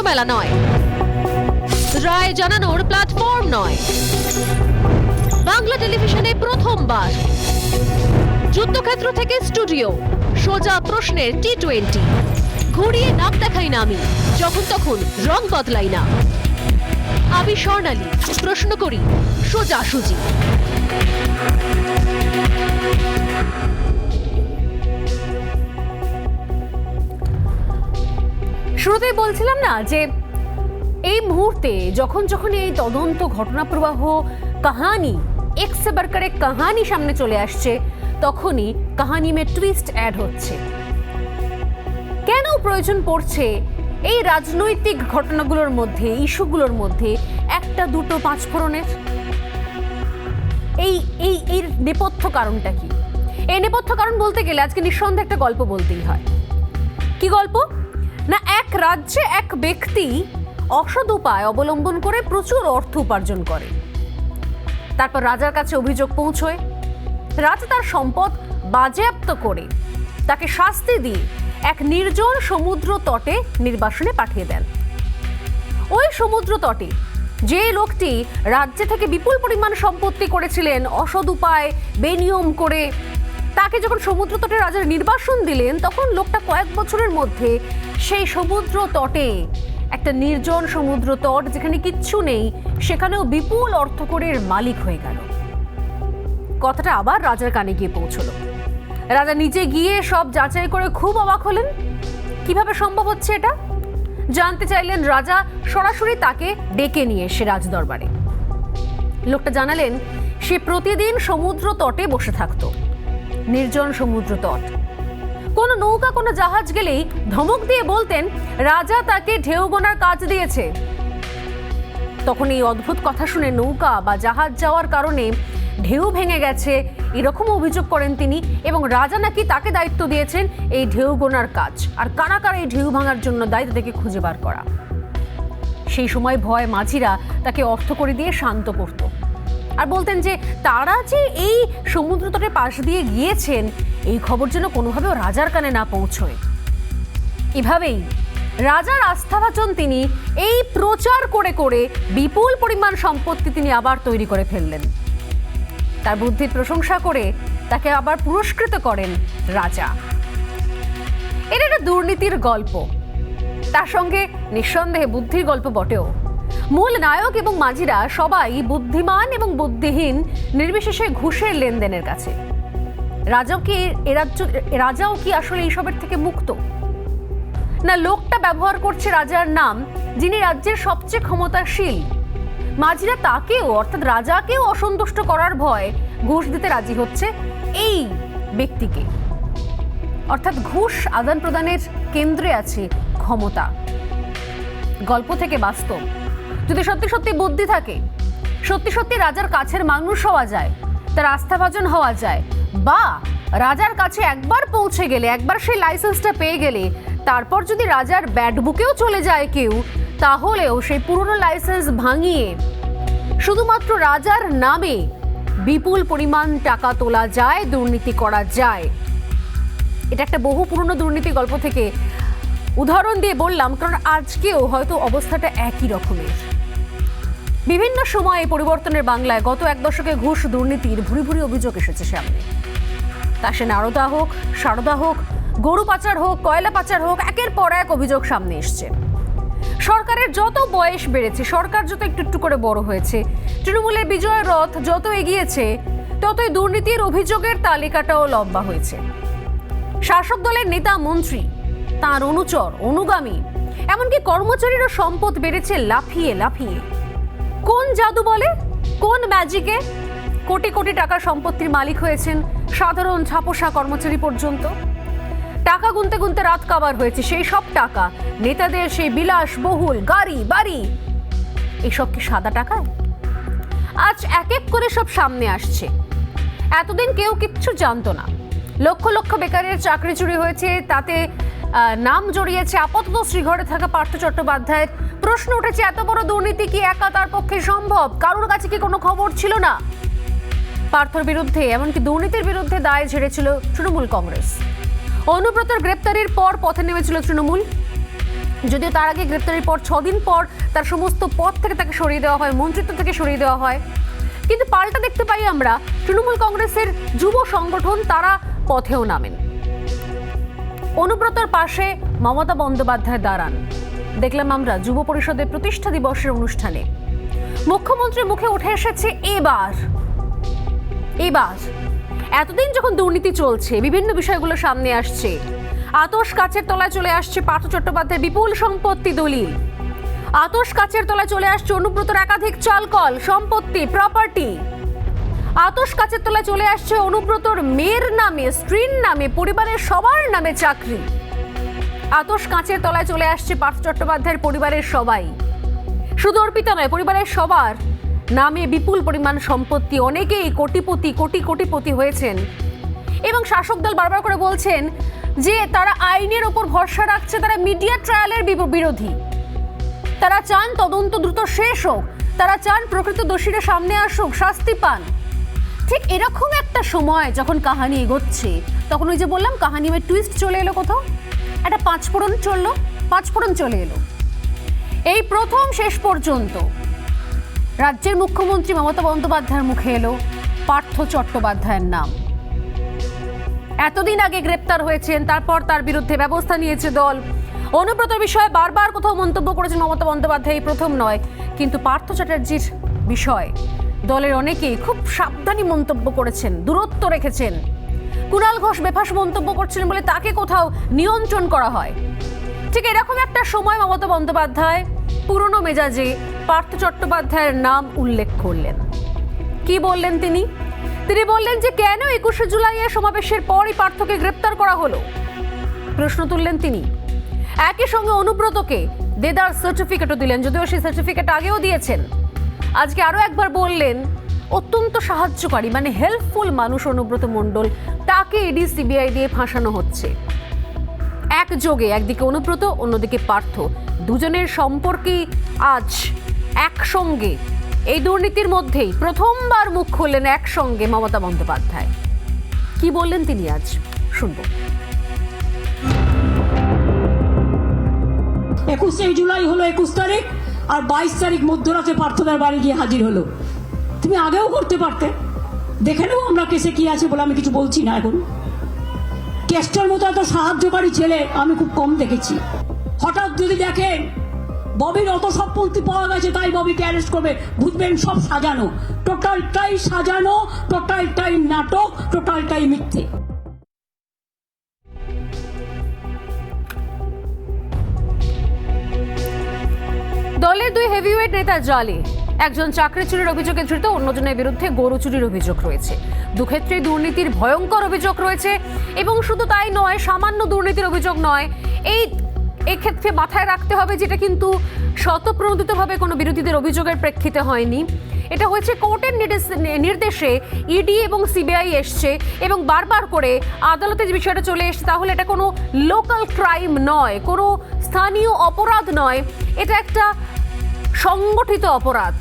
মেলা নয়, রায় জানানোর প্ল্যাটফর্ম নয়। বাংলা টেলিভিশনে প্রথমবার যুদ্ধক্ষেত্র থেকে স্টুডিও, সোজা প্রশ্নের T20। ঘুরিয়ে নাক দেখাই না আমি, যখন তখন রং বদলাই না। আমি স্বর্ণালী, প্রশ্ন করি সোজাসুজি। শুরুতেই বলছিলাম না যে এই মুহূর্তে যখন এই তদন্ত ঘটনা প্রবাহ কাহানি এক সে বড়কর এক কাহানি সামনে চলে আসছে, তখনই কাহানি মে টুইস্ট অ্যাড হচ্ছে। কেন প্রয়োজন পড়ছে এই রাজনৈতিক ঘটনাগুলোর মধ্যে, ইস্যুগুলোর মধ্যে একটা দুটো পাঁচফোড়নের? এই নেপথ্য কারণটা কি? এই নেপথ্য কারণ বলতে গেলে আজকে নিঃসন্দেহে একটা গল্প বলতেই হয়। কি গল্প? না, এক রাজ্যে এক ব্যক্তি অসৎ উপায় অবলম্বন করে প্রচুর অর্থ উপার্জন করে। তারপর রাজার কাছে অভিযোগ পৌঁছয়। রাজা তার সম্পদ বাজেয়াপ্ত করে তাকে শাস্তি দিয়ে এক নির্জন সমুদ্র তটে নির্বাসনে পাঠিয়ে দেন। ওই সমুদ্র তটে যে লোকটি রাজ্য থেকে বিপুল পরিমাণ সম্পত্তি করেছিলেন অসৎ উপায় বেনিয়ম করে, তাকে যখন সমুদ্র তটে রাজার নির্বাসন দিলেন, তখন লোকটা কয়েক বছরের মধ্যে সেই সমুদ্র তটে, একটা নির্জন সমুদ্র তট যেখানে কিচ্ছু নেই, সেখানেও বিপুল অর্থকড়ির মালিক হয়ে গেল। কথাটা আবার রাজার কানে গিয়ে পৌঁছলো। রাজা নিজে গিয়ে সব যাচাই করে খুব অবাক হলেন। কিভাবে সম্ভব হচ্ছে এটা জানতে চাইলেন রাজা সরাসরি তাকে ডেকে নিয়ে এসে রাজদরবারে। লোকটা জানালেন সে প্রতিদিন সমুদ্র তটে বসে থাকতো, নির্জন সমুদ্র তট। কোন নৌকা কোনো জাহাজ গেলেই ধমক দিয়ে বলতেন রাজা তাকে ঢেউ গোনার কাজ দিয়েছে। তখন এই অদ্ভুত কথা শুনে নৌকা বা জাহাজ যাওয়ার কারণে ঢেউ ভেঙে গেছে এরকম অভিযোগ করেন তিনি, এবং রাজা নাকি তাকে দায়িত্ব দিয়েছেন এই ঢেউ গোনার কাজ, আর কারা কারা এই ঢেউ ভাঙার জন্য দায়িত্ব থেকে খুঁজে বার করা। সেই সময় ভয় মাঝিরা তাকে অর্থকড়ি দিয়ে শান্ত করত আর বলতেন যে তারা যে এই সমুদ্র তটের পাশ দিয়ে গিয়েছেন এই খবর যেন কোনোভাবেও রাজার কানে না পৌঁছয়। এভাবেই রাজার আস্থাভাজন তিনি এই প্রচার করে করে বিপুল পরিমাণ সম্পত্তি তিনি আবার তৈরি করে ফেললেন। তার বুদ্ধির প্রশংসা করে তাকে আবার পুরস্কৃত করেন রাজা। এটা একটা দুর্নীতির গল্প, তার সঙ্গে নিঃসন্দেহে বুদ্ধির গল্প বটেও। মূল নায়ক এবং মাঝিরা সবাই বুদ্ধিমান এবং বুদ্ধিহীন নির্বিশেষে ঘুষের লেনদেনের কাছে। রাজাও কি আসলে এইসবের থেকে মুক্ত? না, লোকটা ব্যবহার করছে রাজার নাম, যিনি রাজ্যের সবচেয়ে ক্ষমতাশীল। মাঝিরা তাকেও, অর্থাৎ রাজাকেও অসন্তুষ্ট করার ভয় ঘুষ দিতে রাজি হচ্ছে এই ব্যক্তিকে। অর্থাৎ ঘুষ আদান প্রদানের কেন্দ্রে আছে ক্ষমতা। গল্প থেকে বাস্তব। যদি সত্যি সত্যি বুদ্ধি থাকে, সত্যি সত্যি রাজার কাছের মানুষ হওয়া যায়, তার আস্থাভাজন হওয়া যায়, বা রাজার কাছে একবার পৌঁছে গেলে, একবার সেই লাইসেন্সটা পেয়ে গেলে, তারপর যদি রাজার ব্যাড বুকেও চলে যায় কেউ, তাহলেও সেই পুরনো লাইসেন্স ভাঙিয়ে শুধুমাত্র রাজার নামে বিপুল পরিমাণ টাকা তোলা যায়, দুর্নীতি করা যায়। এটা একটা বহু পুরনো দুর্নীতি গল্প থেকে উদাহরণ দিয়ে বললাম, কারণ আজকেও হয়তো অবস্থাটা একই রকমের। বিভিন্ন সময়ে পরিবর্তনের বাংলায় গত এক দশকে ঘুষ দুর্নীতির ভুরি ভুরি অভিযোগ এসেছে সামনে। তা সে নারদা হোক, সারদা হোক, গরু পাচার হোক, কয়লা পাচার হোক, একের পর এক অভিযোগ সামনে এসছে। সরকারের যত বয়স বেড়েছে, সরকার যত একটু একটু করে বড় হয়েছে, তৃণমূলের বিজয়ের রথ যত এগিয়েছে, ততই দুর্নীতির অভিযোগের তালিকাটাও লম্বা হয়েছে। শাসক দলের নেতা মন্ত্রী, তার অনুচর, অনুগামী, এমনকি কর্মচারীরও সম্পদ বেড়েছে লাফিয়ে লাফিয়ে। কোন জাদু বলে, কোন ম্যাজিকে কোটি কোটি টাকার সম্পত্তির মালিক হয়েছেন সাধারণ ছাপোষা কর্মচারী পর্যন্ত? টাকা গুনতে গুনতে রাত কাবার হয়েছে। সেই সব টাকা, নেতাদের সেই বিলাসবহুল গাড়ি বাড়ি, এসব কি সাদা টাকায়? আজ এক এক করে সব সামনে আসছে। এতদিন কেউ কিচ্ছু জানতো না। লক্ষ লক্ষ বেকারের চাকরি চুরি হয়েছে, তাতে নাম জড়িয়েছে আপাতত শ্রীঘরে থাকা পার্থ চট্টোপাধ্যায়ের। প্রশ্ন উঠেছে, এত বড় দুর্নীতি কি একা তার পক্ষে সম্ভব? কারোর কাছে কি কোনো খবর ছিল না? পার্থর বিরুদ্ধে, এমনকি দুর্নীতির বিরুদ্ধে দায় ঝেড়েছিল তৃণমূল কংগ্রেস। অনুব্রতর গ্রেপ্তারির পর পথে নেমেছিল তৃণমূল। যদিও তার আগে গ্রেপ্তারের পর 6 দিন পর তার সমস্ত পদ থেকে তাকে সরিয়ে দেওয়া হয়, মন্ত্রিত্ব থেকে সরিয়ে দেওয়া হয়। কিন্তু পাল্টা দেখতে পাই আমরা তৃণমূল কংগ্রেসের যুব সংগঠন তারা পথেও নামেন। অনুব্রতর পাশে মমতা বন্দ্যোপাধ্যায় দাঁড়ান। দেখলাম আমরা যুব পরিষদের প্রতিষ্ঠা দিবসের অনুষ্ঠানে মুখ্যমন্ত্রীর মুখে উঠে এসেছে এবার এতদিন যখন দুর্নীতি চলছে, বিভিন্ন বিষয়গুলো সামনে আসছে, আতশ কাচের তলায় চলে আসছে পার্থ চট্টোপাধ্যায়ের বিপুল সম্পত্তি দলিল, আতশ কাচের তলায় চলে আসছে অনুব্রতর একাধিক চালকল সম্পত্তি প্রপার্টি, আতশ কাচের তলায় চলে আসছে অনুব্রতর মেয়ের নামে, স্ত্রীর নামে, পরিবারের সবার নামে চাকরি, আতশ কাচের তলায় চলে আসছে পার্থ চট্টোপাধ্যায়ের পরিবারের সবাই, শুধু অর্পিতা নয় পরিবারের সবার নামে বিপুল পরিমাণ সম্পত্তি, অনেকেই কোটিপতি হয়েছেন। এবং শাসক দল বারবার করে বলছেন যে তারা আইনের ওপর ভরসা রাখছে, তারা মিডিয়া ট্রায়ালের বিরোধী, তারা চান তদন্ত দ্রুত শেষ হোক, তারা চান প্রকৃত দোষীরা সামনে আসুক, শাস্তি পান। ঠিক এরকম একটা সময় যখন কাহিনী এগোচ্ছে, তখন ওই যে বললাম কাহিনী টুইস্ট চলে এলো, কোথাও একটা পাঁচফোড়ন চলে এলো। এই প্রথম শেষ পর্যন্ত রাজ্যের মুখ্যমন্ত্রী মমতা বন্দ্যোপাধ্যায়ের মুখে এলো পার্থ চট্টোপাধ্যায়ের নাম। এতদিন আগে গ্রেপ্তার হয়েছেন, তারপর তার বিরুদ্ধে ব্যবস্থা নিয়েছে দল। অনুব্রতর বিষয়ে বারবার কোথাও মন্তব্য করেছেন মমতা বন্দ্যোপাধ্যায়, এই প্রথম নয়। কিন্তু পার্থ চ্যাটার্জির বিষয় দলের অনেকেই খুব সাবধানী মন্তব্য করেছেন, দূরত্ব রেখেছেন। কুণাল ঘোষ বেফাস মন্তব্য করছিলেন বলে তাকে কোথাও নিয়ন্ত্রণ করা হয়। ঠিক এরকম একটা সময় মমতা বন্দ্যোপাধ্যায় পুরনো মেজাজে পার্থ চট্টোপাধ্যায়ের নাম উল্লেখ করলেন। কি বললেন তিনি বললেন যে কেন 21শে জুলাইয়ের সমাবেশের পরই পার্থকে গ্রেপ্তার করা হলো, প্রশ্ন তুললেন তিনি। একই সঙ্গে অনুব্রতকে দেদার সার্টিফিকেটও দিলেন, যদিও সেই সার্টিফিকেট আগেও দিয়েছেন। আজকে আরো একবার বললেন অত্যন্ত সাহায্যকারী মানে হেল্পফুল মানুষ অনুব্রত মণ্ডল, তাকে ইডি সিবিআই দিয়ে ফাঁসানো হচ্ছে। একযোগে একদিকে অনুব্রত, অন্যদিকে পার্থ, দুজনের সম্পর্কেই আজ একসঙ্গে এই দুর্নীতির মধ্যেই প্রথমবার মুখ খুললেন একসঙ্গে মমতা বন্দ্যোপাধ্যায়। কি বললেন তিনি আজ শুনবো। 21শে জুলাই হলো 21 তারিখ, আর 22 তারিখ মধ্যরাতে পার্থদার বাড়ি গিয়ে হাজির হলো। তুমি আগেও করতে পারতে, দেখে নেবো আমরা কেসে কি আছে বলে আমি কিছু বলছি না। এখন কেসটার মতো এত সাহায্যকারী ছেলে আমি খুব কম দেখেছি। হঠাৎ যদি দেখেন ববির অত সম্পত্তি পাওয়া গেছে তাই ববিকে অ্যারেস্ট করবে, বুঝবেন সব সাজানো, টোটালটাই সাজানো, টোটালটাই নাটক, টোটালটাই মিথ্যে। দলের দুই হেভিওয়েট নেতা জালে, একজন চাকরি চুরির অভিযোগে ধৃত, অন্যজনের বিরুদ্ধে গরু চুরির অভিযোগ রয়েছে। দুক্ষেত্রেই দুর্নীতির ভয়ঙ্কর অভিযোগ রয়েছে। এবং শুধু তাই নয়, সামান্য দুর্নীতির অভিযোগ নয়, এক্ষেত্রে মাথায় রাখতে হবে যেটা কিন্তু স্বতঃপ্রণোদিতভাবে কোনো বিরোধীদের অভিযোগের প্রেক্ষিতে হয়নি। এটা হয়েছে কোর্টের নির্দেশে ইডি এবং সিবিআই এসছে এবং বারবার করে আদালতে যে বিষয়টা চলে এসছে, তাহলে এটা কোনো লোকাল ক্রাইম নয়, কোনো স্থানীয় অপরাধ নয়, এটা একটা সংগঠিত অপরাধ।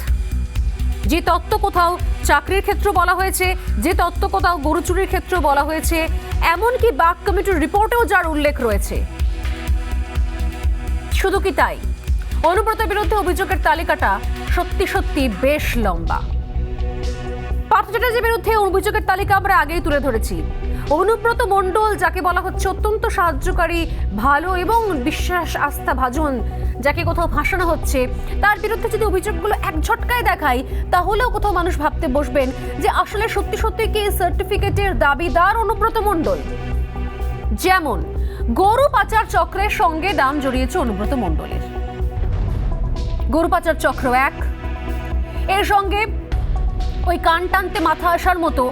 যে তত্ত্ব কোথাও চাকরির ক্ষেত্রে বলা হয়েছে, যে তত্ত্ব কোথাও গরু চুরির ক্ষেত্রে বলা হয়েছে, এমনকি বাক কমিটির রিপোর্টেও যার উল্লেখ রয়েছে। শুধু কি তাই, অনুব্রতের বিরুদ্ধে অভিযোগের তালিকাটা সত্যি বেশ লম্বা। পার্থ চ্যাটার্জির বিরুদ্ধে অভিযোগের তালিকা আমরা আগেই তুলে ধরেছি। অনুব্রত মণ্ডল, যাকে বলা হচ্ছে অত্যন্ত সাহায্যকারী, ভালো এবং বিশ্বাস আস্থা ভাজন, যাকে কোথাও ফাঁসানো হচ্ছে, তার বিরুদ্ধে যদি অভিযোগগুলো এক ঝটকায় দেখাই, তাহলেও কোথাও মানুষ ভাবতে বসবেন যে আসলে সত্যি কি সার্টিফিকেটের দাবিদার অনুব্রত মণ্ডল। যেমন গরু পাচার চক্রের সঙ্গে নাম জড়িয়েছে অনুব্রত মণ্ডলের। গরু পাচার চক্র এক, এর সঙ্গে ওই কান টানতে মাথা আসার মতো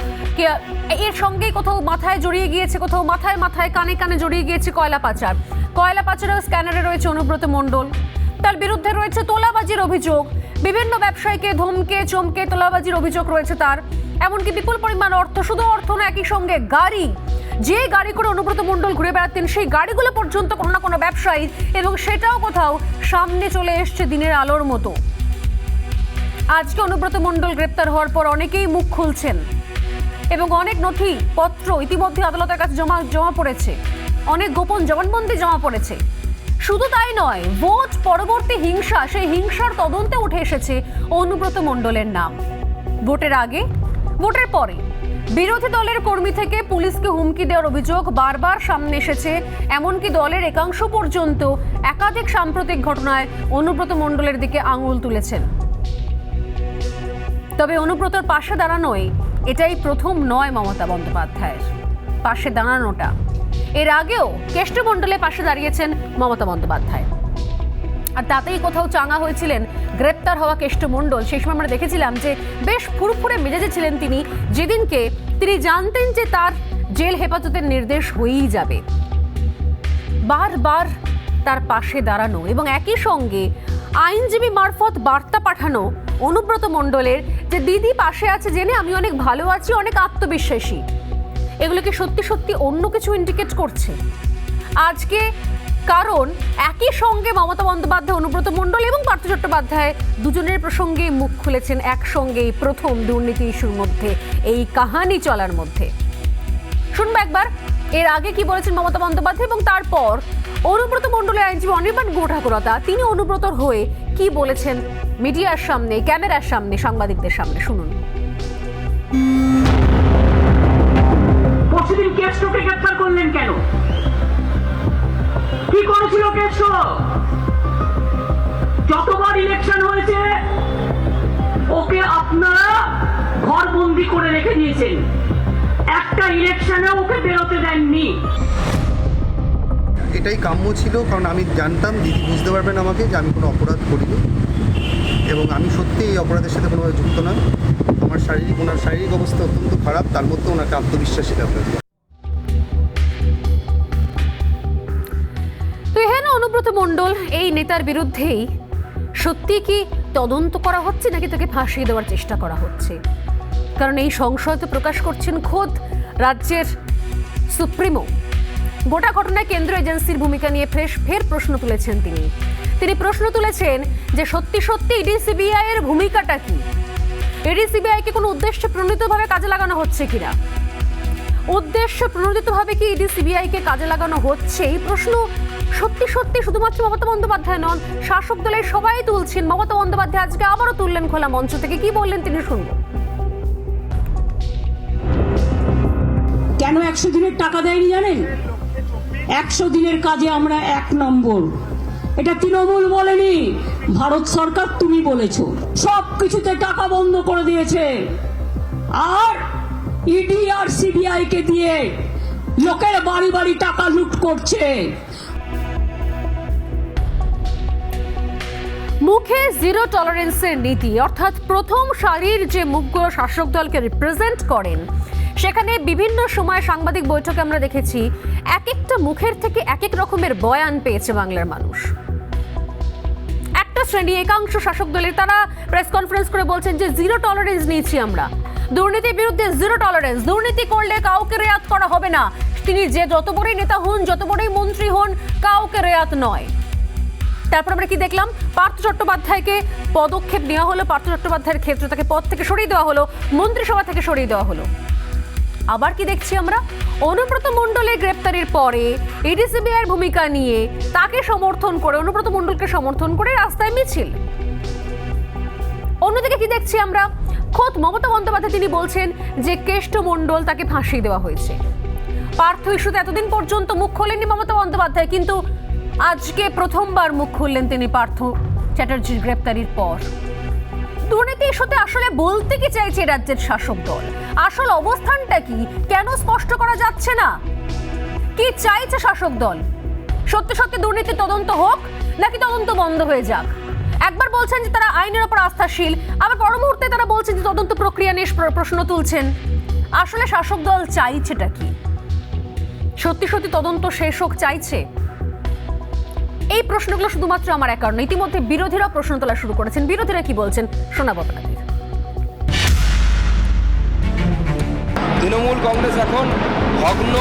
এর সঙ্গে কোথাও মাথায় জড়িয়ে গিয়েছে, কোথাও মাথায় কানে জড়িয়ে গিয়েছে কয়লা পাচারের স্ক্যানারে রয়েছে অনুব্রত মণ্ডল। তার বিরুদ্ধে রয়েছে তোলাবাজির অভিযোগ, বিভিন্ন ব্যবসায়ীকে ধমকে চমকে তোলাবাজির অভিযোগ রয়েছে তার। এমনকি বিপুল পরিমাণ অর্থ, শুধু অর্থ না, একই সঙ্গে গাড়ি, যে গাড়ি করে অনুব্রত মণ্ডল ঘুরে বেড়াতেন, সেই গাড়িগুলো পর্যন্ত কোনো না কোনো ব্যবসায়ী, এবং সেটাও কোথাও সামনে চলে এসছে দিনের আলোর মতো। আজকে অনুব্রত মণ্ডল গ্রেপ্তার হওয়ার পর অনেকেই মুখ খুলছেন এবং অনেক নথিপত্র ইতিমধ্যে আদালতের কাছে জমা পড়েছে, অনেক গোপন জবানবন্দি জমা পড়েছে। শুধু তাই নয়, ভোট পরবর্তী হিংসা, সেই হিংসার তদন্তে উঠে এসেছে অনুব্রত মণ্ডলের নাম। ভোটের আগে, ভোটের পরে বিরোধী দলের কর্মী থেকে পুলিশকে হুমকি দেওয়ার অভিযোগ বারবার সামনে এসেছে। এমনকি দলের একাংশ পর্যন্ত একাধিক সাম্প্রতিক ঘটনায় অনুব্রত মণ্ডলের দিকে আঙুল তুলেছেন। তবে অনুব্রতর পাশে দাঁড়ানোয় এটাই প্রথম নয় মমতা বন্দ্যোপাধ্যায়ের পাশে দাঁড়ানোটা। এর আগেও কেষ্টমণ্ডলের পাশে দাঁড়িয়েছেন মমতা বন্দ্যোপাধ্যায়, আর তাতেই কোথাও চাঙা হয়েছিলেন গ্রেপ্তার হওয়া কেষ্টমণ্ডল। সেই সময় আমরা দেখেছিলাম যে বেশ ফুরফুরে মেজাজে ছিলেন তিনি, যেদিনকে তিনি জানতেন যে তার জেল হেফাজতের নির্দেশ হয়েই যাবে। বারবার তার পাশে দাঁড়ানো এবং একই সঙ্গে আইনজীবী মারফত বার্তা পাঠানো অনুব্রত মণ্ডলের যে দিদি পাশে আছে জেনে আমি অনেক ভালো আছি, অনেক আত্মবিশ্বাসী, এগুলো কি সত্যি সত্যি অন্য কিছু ইন্ডিকেট করছে আজকে? কারণ একই সঙ্গে মমতা বন্দ্যোপাধ্যায়, অনুব্রত মণ্ডল এবং পার্থ চট্টোপাধ্যায় দুজনের প্রসঙ্গে মুখ খুলেছেন একসঙ্গেই প্রথম দুর্নীতি ইস্যুর মধ্যে, এই কাহানি চলার মধ্যে। শুনবো একবার এর আগে কি বলেছেন মমতা বন্দ্যোপাধ্যায় এবং তারপর অনুব্রত মণ্ডলের আইনজীবী অনির্বাণ গুহঠাকুরতা তিনি অনুব্রতর হয়ে কি বলেছেন মিডিয়ার সামনে, ক্যামেরার সামনে, সাংবাদিকদের সামনে। শুনুন। পরশুদিন কেষ্টকে গ্রেফতার করলেন কেন? কি করেছিল কেষ্ট? যতবার ইলেকশন হয়েছে ওকে আপনারা ঘরবন্দি করে রেখে দিয়েছেন, একটা ইলেকশনে ওকে বেরোতে দেননি। এটাই কাম্য ছিল, কারণ আমি জানতাম দিদি বুঝতে পারবেন আমাকে যে আমি কোনো অপরাধ করিনি এবং আমি সত্যি এই অপরাধের সাথে কোনোভাবে যুক্ত না। ওনার শারীরিক অবস্থা অত্যন্ত খারাপ, তার মধ্যে ওনাকে আত্মবিশ্বাসী দেখাতে। তো এখানে অনুব্রত মণ্ডল এই নেতার বিরুদ্ধেই সত্যি কি তদন্ত করা হচ্ছে নাকি তাকে ফাঁসিয়ে দেওয়ার চেষ্টা করা হচ্ছে? কারণ এই সংশয় তো প্রকাশ করছেন খোদ রাজ্যের সুপ্রিমো। গোটা ঘটনায় কেন্দ্রীয় এজেন্সির ভূমিকা নিয়ে ফের প্রশ্ন তুলেছেন তিনি প্রশ্ন তুলেছেন যে সত্যি সত্যি ইডি সিবিআই এর ভূমিকাটা কি? ইডি সিবিআই কে কোনো উদ্দেশ্যে প্রণোদিতভাবে কাজে লাগানো হচ্ছে কিনা? উদ্দেশ্য প্রণোদিতভাবে কি ইডি সিবিআই কে কাজে লাগানো হচ্ছে? এই প্রশ্ন সত্যি সত্যি শুধুমাত্র মমতা বন্দ্যোপাধ্যায় নন, শাসক দলের সবাই তুলছেন। মমতা বন্দ্যোপাধ্যায় আজকে আবারও তুললেন খোলা মঞ্চ থেকে। কি বললেন তিনি শুনবো। কেন 100 দিনের টাকা দেয়নি জানেন? 100 দিনের কাজে আমরা 1 নম্বর। এটা তৃণমূল বলেনি, ভারত সরকার তুমি বলেছো। সব কিছুতে টাকা বন্ধ করে দিয়েছে, আর ইডি আর সিবিআই কে দিয়ে লোকের বাড়ি বাড়ি টাকা লুট করছে। মুখে জিরো টলারেন্সের নীতি, অর্থাৎ প্রথম সারির যে মুখগুলো শাসক দলকে রিপ্রেজেন্ট করেন, সেখানে বিভিন্ন সময় সাংবাদিক বৈঠকে আমরা দেখেছি এক একটা মুখের থেকে এক এক রকমের বয়ান পেয়েছে বাংলার মানুষ। একটা শ্রেণী একাংশ শাসক দলের তারা প্রেস কনফারেন্স করে বলছেন যে জিরো টলারেন্স নিয়েছি আমরা, দুর্নীতির বিরুদ্ধে জিরো টলারেন্স, দুর্নীতি করলে কাউকে রেয়াত করা হবে না, তিনি যে যত বড়ই নেতা হন, যত বড়ই মন্ত্রী হন, কাউকে রেয়াত নয়। তারপর আমরা কি দেখলাম? পার্থ চট্টোপাধ্যায়কে পদক্ষেপ নেওয়া হলো, পার্থ চট্টোপাধ্যায়ের ক্ষেত্রে তাকে পদ থেকে সরিয়ে দেওয়া হলো, মন্ত্রিসভা থেকে সরিয়ে দেওয়া হলো। আবার কি দেখছি আমরা? অনুব্রত মণ্ডলের গ্রেপ্তারের পরে ইডি সিবিআইয়ের ভূমিকা নিয়ে তাকে সমর্থন করে, অনুব্রত মণ্ডলকে সমর্থন করে রাস্তায় মিছিল। অন্যদিকে কি দেখছি আমরা? খোদ মমতা বন্দ্যোপাধ্যায় তিনি বলছেন যে কেষ্টমণ্ডল তাকে ফাঁসিয়ে দেওয়া হয়েছে। পার্থ ইস্যুতে এতদিন পর্যন্ত মুখ খোলেননি মমতা বন্দ্যোপাধ্যায়, কিন্তু আজকে প্রথমবার মুখ খুললেন তিনি পার্থ চ্যাটার্জির গ্রেপ্তারির পর। দুর্নীতি ইস্যুতে আসলে বলতে কি চাইছে রাজ্যের শাসক দল? আসল অবস্থানটা কি? কেন স্পষ্ট করা যাচ্ছে না? কি চাইছে শাসক দল? সত্যি সত্যি দুর্নীতি তদন্ত হোক নাকি তদন্ত বন্ধ হয়ে যাক? একবার বলছেন যে তারা আইনের ওপর আস্থাশীল, আবার পর মুহূর্তে তারা বলছেন যে তদন্ত প্রক্রিয়া নিয়ে প্রশ্ন তুলছেন। আসলে শাসক দল চাইছেটা কি? সত্যি সত্যি তদন্ত শেষ হোক চাইছে? এই প্রশ্নগুলো শুধুমাত্র আমার একার নয়, ইতিমধ্যে বিরোধীরা প্রশ্ন তোলা শুরু করেছেন। বিরোধীরা কি বলছেন শোনাবো আপনাদের। তৃণমূল কংগ্রেস এখন ভগ্ন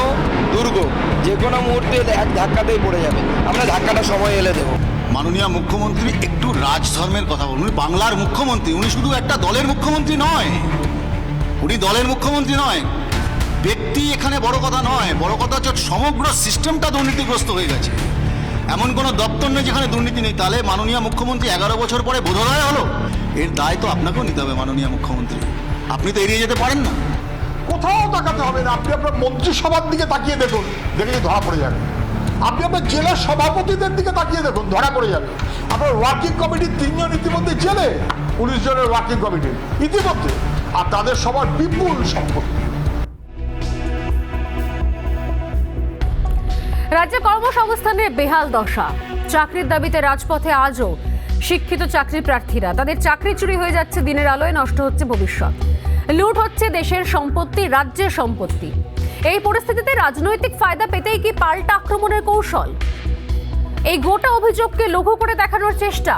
দুর্গ, যে কোনো মুহূর্তে এক ধাক্কাতেই পড়ে যাবে। আমরা ধাক্কাটা সময় এলে দেবো। মাননীয় মুখ্যমন্ত্রী একটু রাজধর্মের কথা বলুন। উনি বাংলার মুখ্যমন্ত্রী, উনি শুধু একটা দলের মুখ্যমন্ত্রী নয়, উনি দলের মুখ্যমন্ত্রী নয়। ব্যক্তি এখানে বড় কথা নয়, বড় কথা হচ্ছে সমগ্র সিস্টেমটা দুর্নীতিগ্রস্ত হয়ে গেছে। এমন কোনো দপ্তর নেই যেখানে দুর্নীতি নেই। তাহলে মাননীয় মুখ্যমন্ত্রী 11 বছর পরে বোধোদয় হলো, এর দায় তো আপনাকেও নিতে হবে মাননীয় মুখ্যমন্ত্রী। আপনি তো এড়িয়ে যেতে পারেন না। কোথাও তাকাতে হবে না, আপনি আপনার মন্ত্রিসভার দিকে তাকিয়ে দেখুন, দেখে ধরা পড়ে যাবে। আপনি আপনার জেলার সভাপতিদের দিকে তাকিয়ে দেখুন, ধরা পড়ে যাবে। আপনার ওয়ার্কিং কমিটির 3 জন ইতিমধ্যে জেলে, 19 জনের ওয়ার্কিং কমিটির ইতিমধ্যে, আর তাদের সবার বিপুল সম্পত্তি। রাজ্যে কর্মসংস্থানের বেহাল দশা, চাকরির দাবিতে রাজপথে আজও শিক্ষিত চাকরি প্রার্থীরা। তাদের চাকরি চুরি হয়ে যাচ্ছে দিনের আলোয়, নষ্ট হচ্ছে ভবিষ্যৎ, লুট হচ্ছে দেশের সম্পত্তি, রাজ্যের সম্পত্তি। এই পরিস্থিতিতে রাজনৈতিক ফায়দা পেতেই কি পাল্টা আক্রমণের কৌশল? এই গোটা অভিযোগকে লঘু করে দেখানোর চেষ্টা,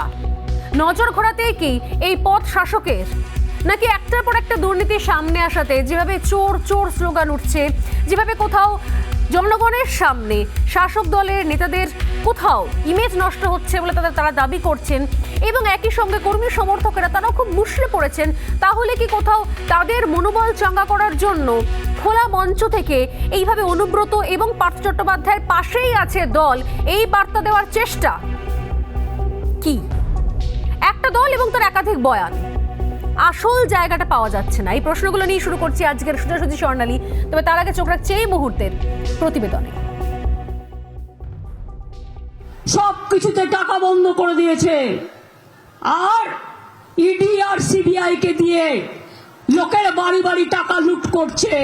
নজর ঘোরাতেই কি এই পথ শাসকের, নাকি একটার পর একটা দুর্নীতি সামনে আসাতে যেভাবে চোর চোর স্লোগান উঠছে, যেভাবে কোথাও জনগণের সামনে শাসক দলের নেতাদের কোথাও ইমেজ নষ্ট হচ্ছে বলে তারা দাবি করছেন, এবং একই সঙ্গে কর্মী সমর্থকেরা তারাও খুব মুষড়ে পড়েছেন, তাহলে কি কোথাও তাদের মনোবল চাঙ্গা করার জন্য খোলা মঞ্চ থেকে এইভাবে অনুব্রত এবং পার্থ চট্টোপাধ্যায়ের পাশেই আছে দল, এই বার্তা দেওয়ার চেষ্টা? কি একটা দল এবং তার একাধিক বয়ান, আসল জায়গাটা পাওয়া যাচ্ছে না। এই প্রশ্নগুলো নিয়ে শুরু করছি আজকের সোজাসুজি স্বর্ণালী। তবে তার আগে চোখ রাখছে এই মুহূর্তের প্রতিবেদনে। সব কিছুতে টাকা বন্ধ করে দিয়েছে, আর ইডি আর সিবিআই কে দিয়ে লোকের বাড়ি বাড়ি টাকা লুট করছে।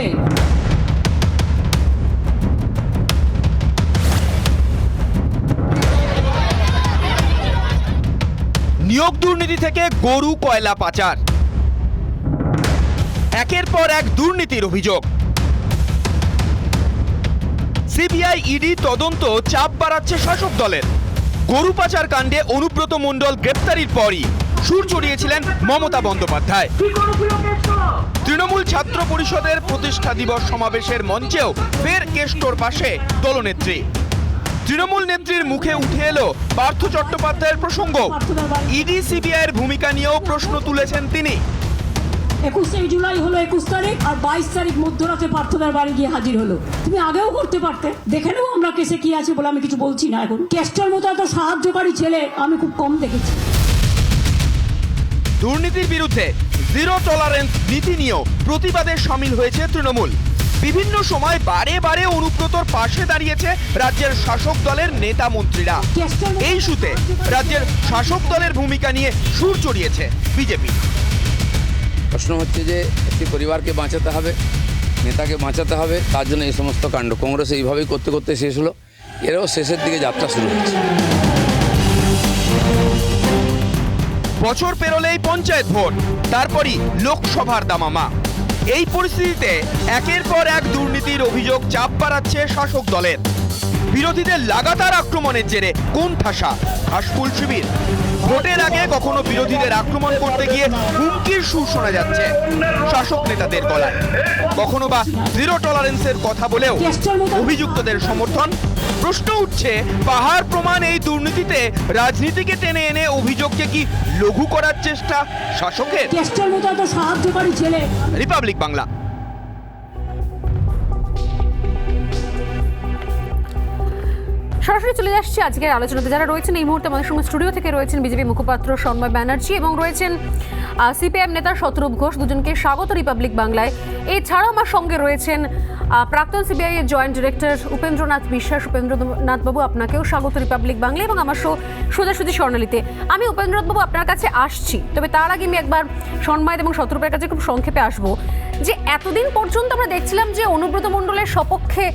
নিয়োগ দুর্নীতি থেকে গরু কয়লা পাচার, একের পর এক দুর্নীতির অভিযোগ। সিবিআই ইডি তদন্ত চাপ বাড়াচ্ছে শাসক দলের। গরু পাচার কাণ্ডে অনুব্রত মণ্ডল গ্রেপ্তারির পরই সুর চড়িয়েছিলেন মমতা বন্দ্যোপাধ্যায়। তৃণমূল ছাত্র পরিষদের প্রতিষ্ঠা দিবস সমাবেশের মঞ্চেও ফের কেষ্টর পাশে দলনেত্রী। তৃণমূল নেত্রীর মুখে উঠে এলো পার্থ চট্টোপাধ্যায়ের প্রসঙ্গ। ইডি সিবিআইয়ের ভূমিকা নিয়েও প্রশ্ন তুলেছেন তিনি। 21 জুলাই হলো 21 তারিখ, আর 22 তারিখ মধ্যরাতে পার্থদার বাড়ি গিয়ে হাজির হলো। তুমি আগেও করতে পারতে, দেখে নেবো আমরা কেসে কি আছে বলে আমি কিছু বলছি না এখন। কেস্টার মতো এত সাহায্যকারী ছেলে আমি খুব কম দেখেছি। দুর্নীতির বিরুদ্ধে জিরো টলারেন্স নীতি নিয়েও প্রতিবাদে সামিল হয়েছে তৃণমূল। বিভিন্ন সময় বারে বারে অনুব্রতর পাশে দাঁড়িয়েছে রাজ্যের শাসক দলের নেতা মন্ত্রীরা। এই ইস্যুতে রাজ্যের শাসক দলের ভূমিকা নিয়ে সুর চড়িয়েছে বিজেপি। প্রশ্ন হচ্ছে যে একটি পরিবারকে বাঁচাতে হবে, নেতাকে বাঁচাতে হবে, তার জন্য এই সমস্ত কাণ্ড কংগ্রেস এইভাবেই করতে করতে শেষ হলো। এরাও শেষের দিকে যাত্রা শুরু হচ্ছে। বছর পেরোলেই পঞ্চায়েত ভোট, তারপরই লোকসভার দামামা। এই পরিস্থিতিতে একের পর এক দুর্নীতির অভিযোগ চাপ বাড়াচ্ছে শাসক দলের। বিরোধীদের লাগাতার আক্রমণের জেরে কোন ঠাসা হাসফুল শিবির। ভোটের আগে কখনো বিরোধীদের আক্রমণ করতে গিয়ে হুমকির সুর শোনা যাচ্ছে শাসক নেতাদের গলায়, কখনো বা জিরো টলারেন্সের কথা বলেও অভিযুক্তদের সমর্থন। প্রশ্ন উঠছে, পাহাড় প্রমাণ এই দুর্নীতিতে রাজনীতিকে টেনে এনে অভিযোগকে কি লঘু করার চেষ্টা শাসকের? কেস্টার মতো এত সাহায্যকারী ছেলে। রিপাবলিক বাংলা। সরাসরি চলে যাচ্ছি আজকের আলোচনাতে। যারা রয়েছেন এই মুহূর্তে আমাদের সঙ্গে স্টুডিও থেকে রয়েছেন বিজেপি মুখপাত্র সন্ময় ব্যানার্জি এবং রয়েছেন সিপিএম নেতা শতরূপ ঘোষ। দুজনকে স্বাগত রিপাবলিক বাংলায়। এছাড়াও আমার সঙ্গে রয়েছেন প্রাক্তন সিবিআই এর জয়েন্ট ডিরেক্টর উপেন্দ্রনাথ বিশ্বাস। উপেন্দ্রনাথ বাবু, আপনাকেও স্বাগত রিপাবলিক বাংলা এবং আমার সোজাসুজি স্বর্ণালীতে। আমি উপেন্দ্রনাথ বাবু আপনার কাছে আসছি, তবে তার আগে আমি একবার সন্ময় এবং শতরূপের কাছে খুব সংক্ষেপে আসবো যে এতদিন পর্যন্ত আমরা দেখছিলাম যে অনুব্রত মণ্ডলের সপক্ষে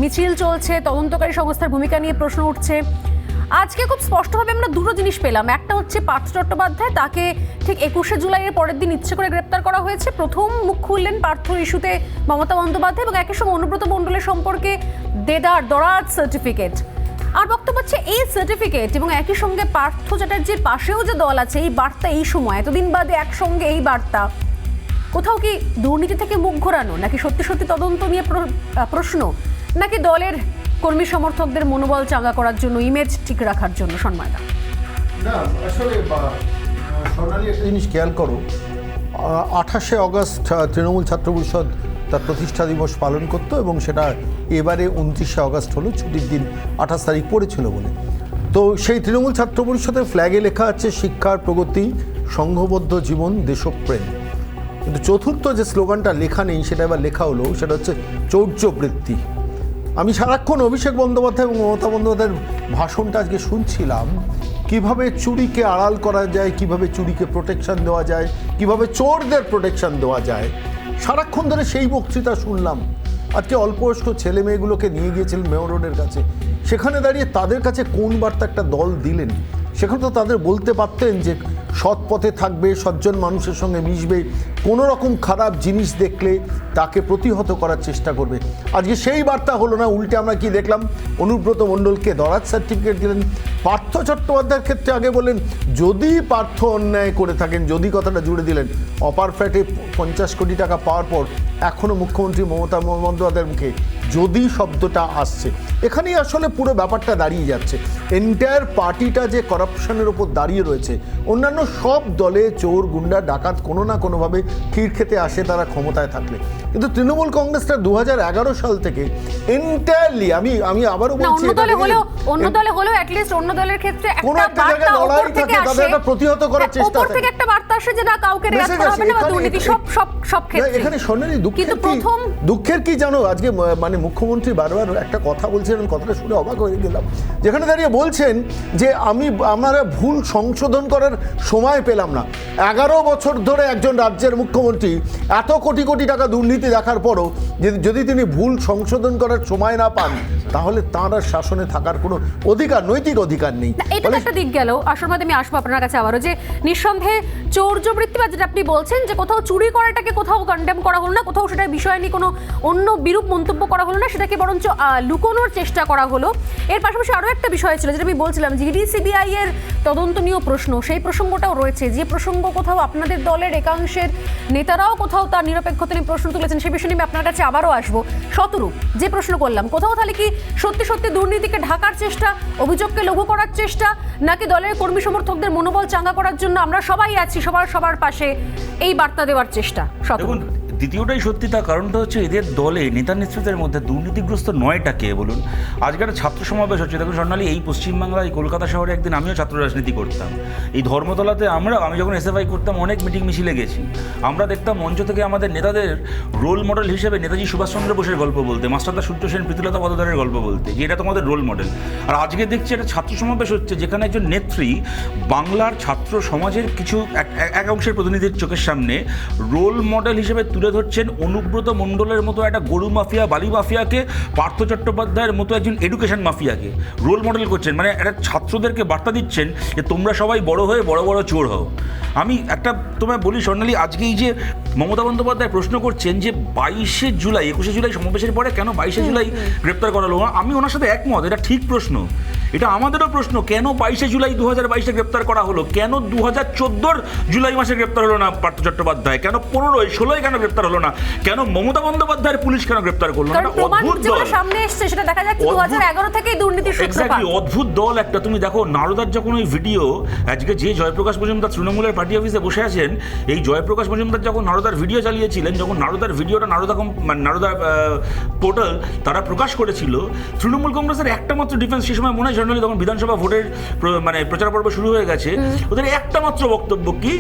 মিছিল চলছে, তদন্তকারী সংস্থার ভূমিকা নিয়ে প্রশ্ন উঠছে। আজকে খুব স্পষ্টভাবে আমরা দুটো জিনিস পেলাম। একটা হচ্ছে পার্থ চট্টোপাধ্যায়, তাকে ঠিক 21শে জুলাইয়ের পরের দিন ইচ্ছে করে গ্রেপ্তার করা হয়েছে। প্রথম মুখ খুললেন পার্থ ইস্যুতে মমতা বন্দ্যোপাধ্যায় এবং একই সঙ্গে অনুব্রত মণ্ডলের সম্পর্কে দরাজ সার্টিফিকেট। আর বক্তব্য হচ্ছে এই সার্টিফিকেট এবং একই সঙ্গে পার্থ চ্যাটার্জির পাশেও যে দল আছে, এই বার্তা এই সময় এতদিন বাদে একসঙ্গে এই বার্তা, কোথাও কি দুর্নীতি থেকে মুখ ঘোরানো, নাকি সত্যি সত্যি তদন্ত নিয়ে প্রশ্ন, নাকি দলের কর্মী সমর্থকদের মনোবল চাঙ্গা করার জন্য, ইমেজ ঠিক রাখার জন্য? সন্ময়দা, না আসলে সোনালী একটা জিনিস খেয়াল করো, 28শে অগস্ট তৃণমূল ছাত্র পরিষদ তার প্রতিষ্ঠা দিবস পালন করতো এবং সেটা এবারে 29শে আগস্ট হলো, ছুটির দিন 28 তারিখ পড়েছিল বলে। তো সেই তৃণমূল ছাত্র পরিষদের ফ্ল্যাগে লেখা আছে শিক্ষার প্রগতি, সংঘবদ্ধ জীবন, দেশপ্রেম। কিন্তু চতুর্থ যে স্লোগানটা লেখা নেই সেটা এবার লেখা হলো, সেটা হচ্ছে চৌর্যবৃত্তি। আমি সারাক্ষণ অভিষেক বন্দ্যোপাধ্যায় এবং মমতা বন্দ্যোপাধ্যায়ের ভাষণটা আজকে শুনছিলাম, কিভাবে চুরিকে আড়াল করা যায়, কিভাবে চুরিকে প্রোটেকশন দেওয়া যায়, কিভাবে চোরদের প্রোটেকশন দেওয়া যায়। সারাক্ষণ ধরে সেই বক্তৃতা শুনলাম। আজকে অল্পবয়স্ক ছেলে মেয়েগুলোকে নিয়ে গিয়েছিলেন মেয়র রোডের কাছে, সেখানে দাঁড়িয়ে তাদের কাছে কোন বার্তা একটা দল দিলেন। সেখানে তো তাদের বলতে পারতেন যে সৎ পথে থাকবে, সজ্জন মানুষের সঙ্গে মিশবে, কোনো রকম খারাপ জিনিস দেখলে তাকে প্রতিহত করার চেষ্টা করবে। আজকে সেই বার্তা হলো না, উল্টে আমরা কি দেখলাম, অনুব্রত মণ্ডলকে দরাজ সার্টিফিকেট দিলেন। পার্থ চট্টোপাধ্যায়ের ক্ষেত্রে আগে বললেন যদি পার্থ অন্যায় করে থাকেন, যদি কথাটা জুড়ে দিলেন। অপার ফ্ল্যাটে 50 কোটি টাকা পাওয়ার পর এখনও মুখ্যমন্ত্রী মমতা বন্দ্যোপাধ্যায়ের মুখে যদি শব্দটা আসছে। এখানেই আসলে পুরো ব্যাপারটা দাঁড়িয়ে যাচ্ছে। এন্টায়ার পার্টিটা যে করাপশনের ওপর দাঁড়িয়ে রয়েছে, অন্যান্য সব দলে চোর গুন্ডা ডাকাত কোনো না কোনোভাবে ক্ষীর খেতে আসে তারা ক্ষমতায় থাকলে, কিন্তু তৃণমূল কংগ্রেসটা 2011 সাল থেকে এন্টায়ারলি, আমি আবারও বলছি, অন্য দলে হলেও অ্যাটলিস্ট অন্য দলের ক্ষেত্রে কোনো একটা জায়গায় লড়াই থাকে, তাদের একটা প্রতিহত করার চেষ্টা থাকে, থেকে একটা বার্তা আসে যে না কাউকে রেয়াত করা হবে না, বা দুর্নীতি সব ক্ষেত্রে। এখানে সোনালি দুঃখের কি জানো, আজকে মানে মুখ্যমন্ত্রী বারবার একটা কথা বলছিলেন, কথাটা শুনে অবাক হয়ে গেলাম। যেখানে দাঁড়িয়ে বলছেন যে আমরা ভুল সংশোধন করার সময় পেলাম না। 11 বছর ধরে একজন রাজ্যের মুখ্যমন্ত্রী এত কোটি কোটি টাকা দুর্নীতি দেখার পরও যদি তিনি ভুল সংশোধন করার সময় না পান, তাহলে তাঁর আর শাসনে থাকার কোনো অধিকার, নৈতিক অধিকার নেই। এটা একটা দিক গেল। আসল মধ্যে আমি আসবো আপনার কাছে আবারও, যে নিঃসন্দেহে চৌর্যবৃত্তি বা যেটা আপনি বলছেন যে কোথাও চুরি করাটাকে কোথাও কন্ডেম করা হলো না, কোথাও সেটার বিষয় নিয়ে কোনো অন্য বিরূপ মন্তব্য করা হলো না, সেটাকে বরঞ্চ লুকোনোর চেষ্টা করা হলো। এর পাশাপাশি আরও একটা বিষয় ছিল যেটা আমি বলছিলাম, জিডি সিবিআই এর তদন্তনীয় প্রশ্ন, সেই প্রসঙ্গটাও রয়েছে, যে প্রসঙ্গ কোথাও আপনাদের দলের একাংশের নেতারাও কোথাও তার নিরপেক্ষতা নিয়ে প্রশ্ন তুলেছেন। সেই বিষয় নিয়ে আপনার কাছে আবারও আসবো। শতরূপ, যে প্রশ্ন করলাম, কোথাও তাহলে কি সত্যি সত্যি দুর্নীতিকে ঢাকার চেষ্টা, অভিযোগকে লঘু করার চেষ্টা, নাকি দলের কর্মী সমর্থকদের মনোবল চাঙ্গা করার জন্য আমরা সবাই আছি, সবার পাশে, এই বার্তা দেওয়ার চেষ্টা? শতরূপ, দ্বিতীয়টাই সত্যি, তার কারণটা হচ্ছে এদের দলে নেতা নেতৃত্বের মধ্যে দুর্নীতিগ্রস্ত নয়টা কে বলুন। আজকে একটা ছাত্র সমাবেশ হচ্ছে, দেখুন স্বর্ণালী, এই পশ্চিমবাংলায় কলকাতা শহরে একদিন আমিও ছাত্র রাজনীতি করতাম। এই ধর্মতলাতে আমি যখন এসএফআই করতাম অনেক মিটিং মিছিলে গেছি। আমরা দেখতাম মঞ্চ থেকে আমাদের নেতাদের রোল মডেল হিসেবে নেতাজি সুভাষচন্দ্র বোসের গল্প বলতে, মাস্টারদা সূর্য সেন, প্রীতিলতা বন্দ্যোপাধ্যায়ের গল্প বলতে, যে এটা তোমাদের রোল মডেল। আর আজকে দেখছি একটা ছাত্র সমাবেশ হচ্ছে যেখানে একজন নেত্রী বাংলার ছাত্র সমাজের কিছু এক অংশের প্রতিনিধির চোখের সামনে রোল মডেল হিসেবে তুলে ধরছেন অনুব্রত মণ্ডলের মতো একটা গরু মাফিয়া, বালি মাফিয়াকে, পার্থ চট্টোপাধ্যায়ের মতো একজন এডুকেশন মাফিয়াকে রোল মডেল করছেন। মানে একটা ছাত্রদেরকে বার্তা দিচ্ছেন যে তোমরা সবাই বড় হয়ে বড় বড় চোর হও। আমি একটা তোমায় বলি স্বর্ণালী, আজকে এই যে মমতা বন্দ্যোপাধ্যায় প্রশ্ন করছেন যে 22শে জুলাই 21শে জুলাই সমাবেশের পরে কেন 22শে জুলাই গ্রেপ্তার করালো, আমি ওনার সাথে একমত, এটা ঠিক প্রশ্ন, এটা আমাদেরও প্রশ্ন। কেন 22শে জুলাই 2022-এ গ্রেপ্তার করা হলো? কেন 2014 জুলাই মাসে গ্রেপ্তার হলো না পার্থ চট্টোপাধ্যায়? কেন 15 16 কেন গ্রেপ্তার হলো না? কেন মমতা বন্দ্যোপাধ্যায়ের পুলিশ কেন গ্রেপ্তার করলো না? অদ্ভুত দল সামনে এসেছে, সেটা দেখা যাচ্ছে 2011 থেকেই দুর্নীতির সূত্রপাত। অদ্ভুত দল একটা। তুমি দেখো নারদার যখন ওই ভিডিও, আজকে যে জয়প্রকাশ মজুমদার তৃণমূলের পার্টি অফিসে বসে আছেন, এই জয়প্রকাশ মজুমদার যখন নারদার ভিডিও চালিয়েছিলেন, যখন নারদার ভিডিওটা নারদা পোর্টাল তারা প্রকাশ করেছিল, তৃণমূল কংগ্রেসের একটা মাত্র ডিফেন্স সে সময় মনে হয় জন্মালি, তখন বিধানসভা ভোটের প্রচার পর্ব শুরু হয়ে গেছে, ওদের একটা মাত্র বক্তব্য কি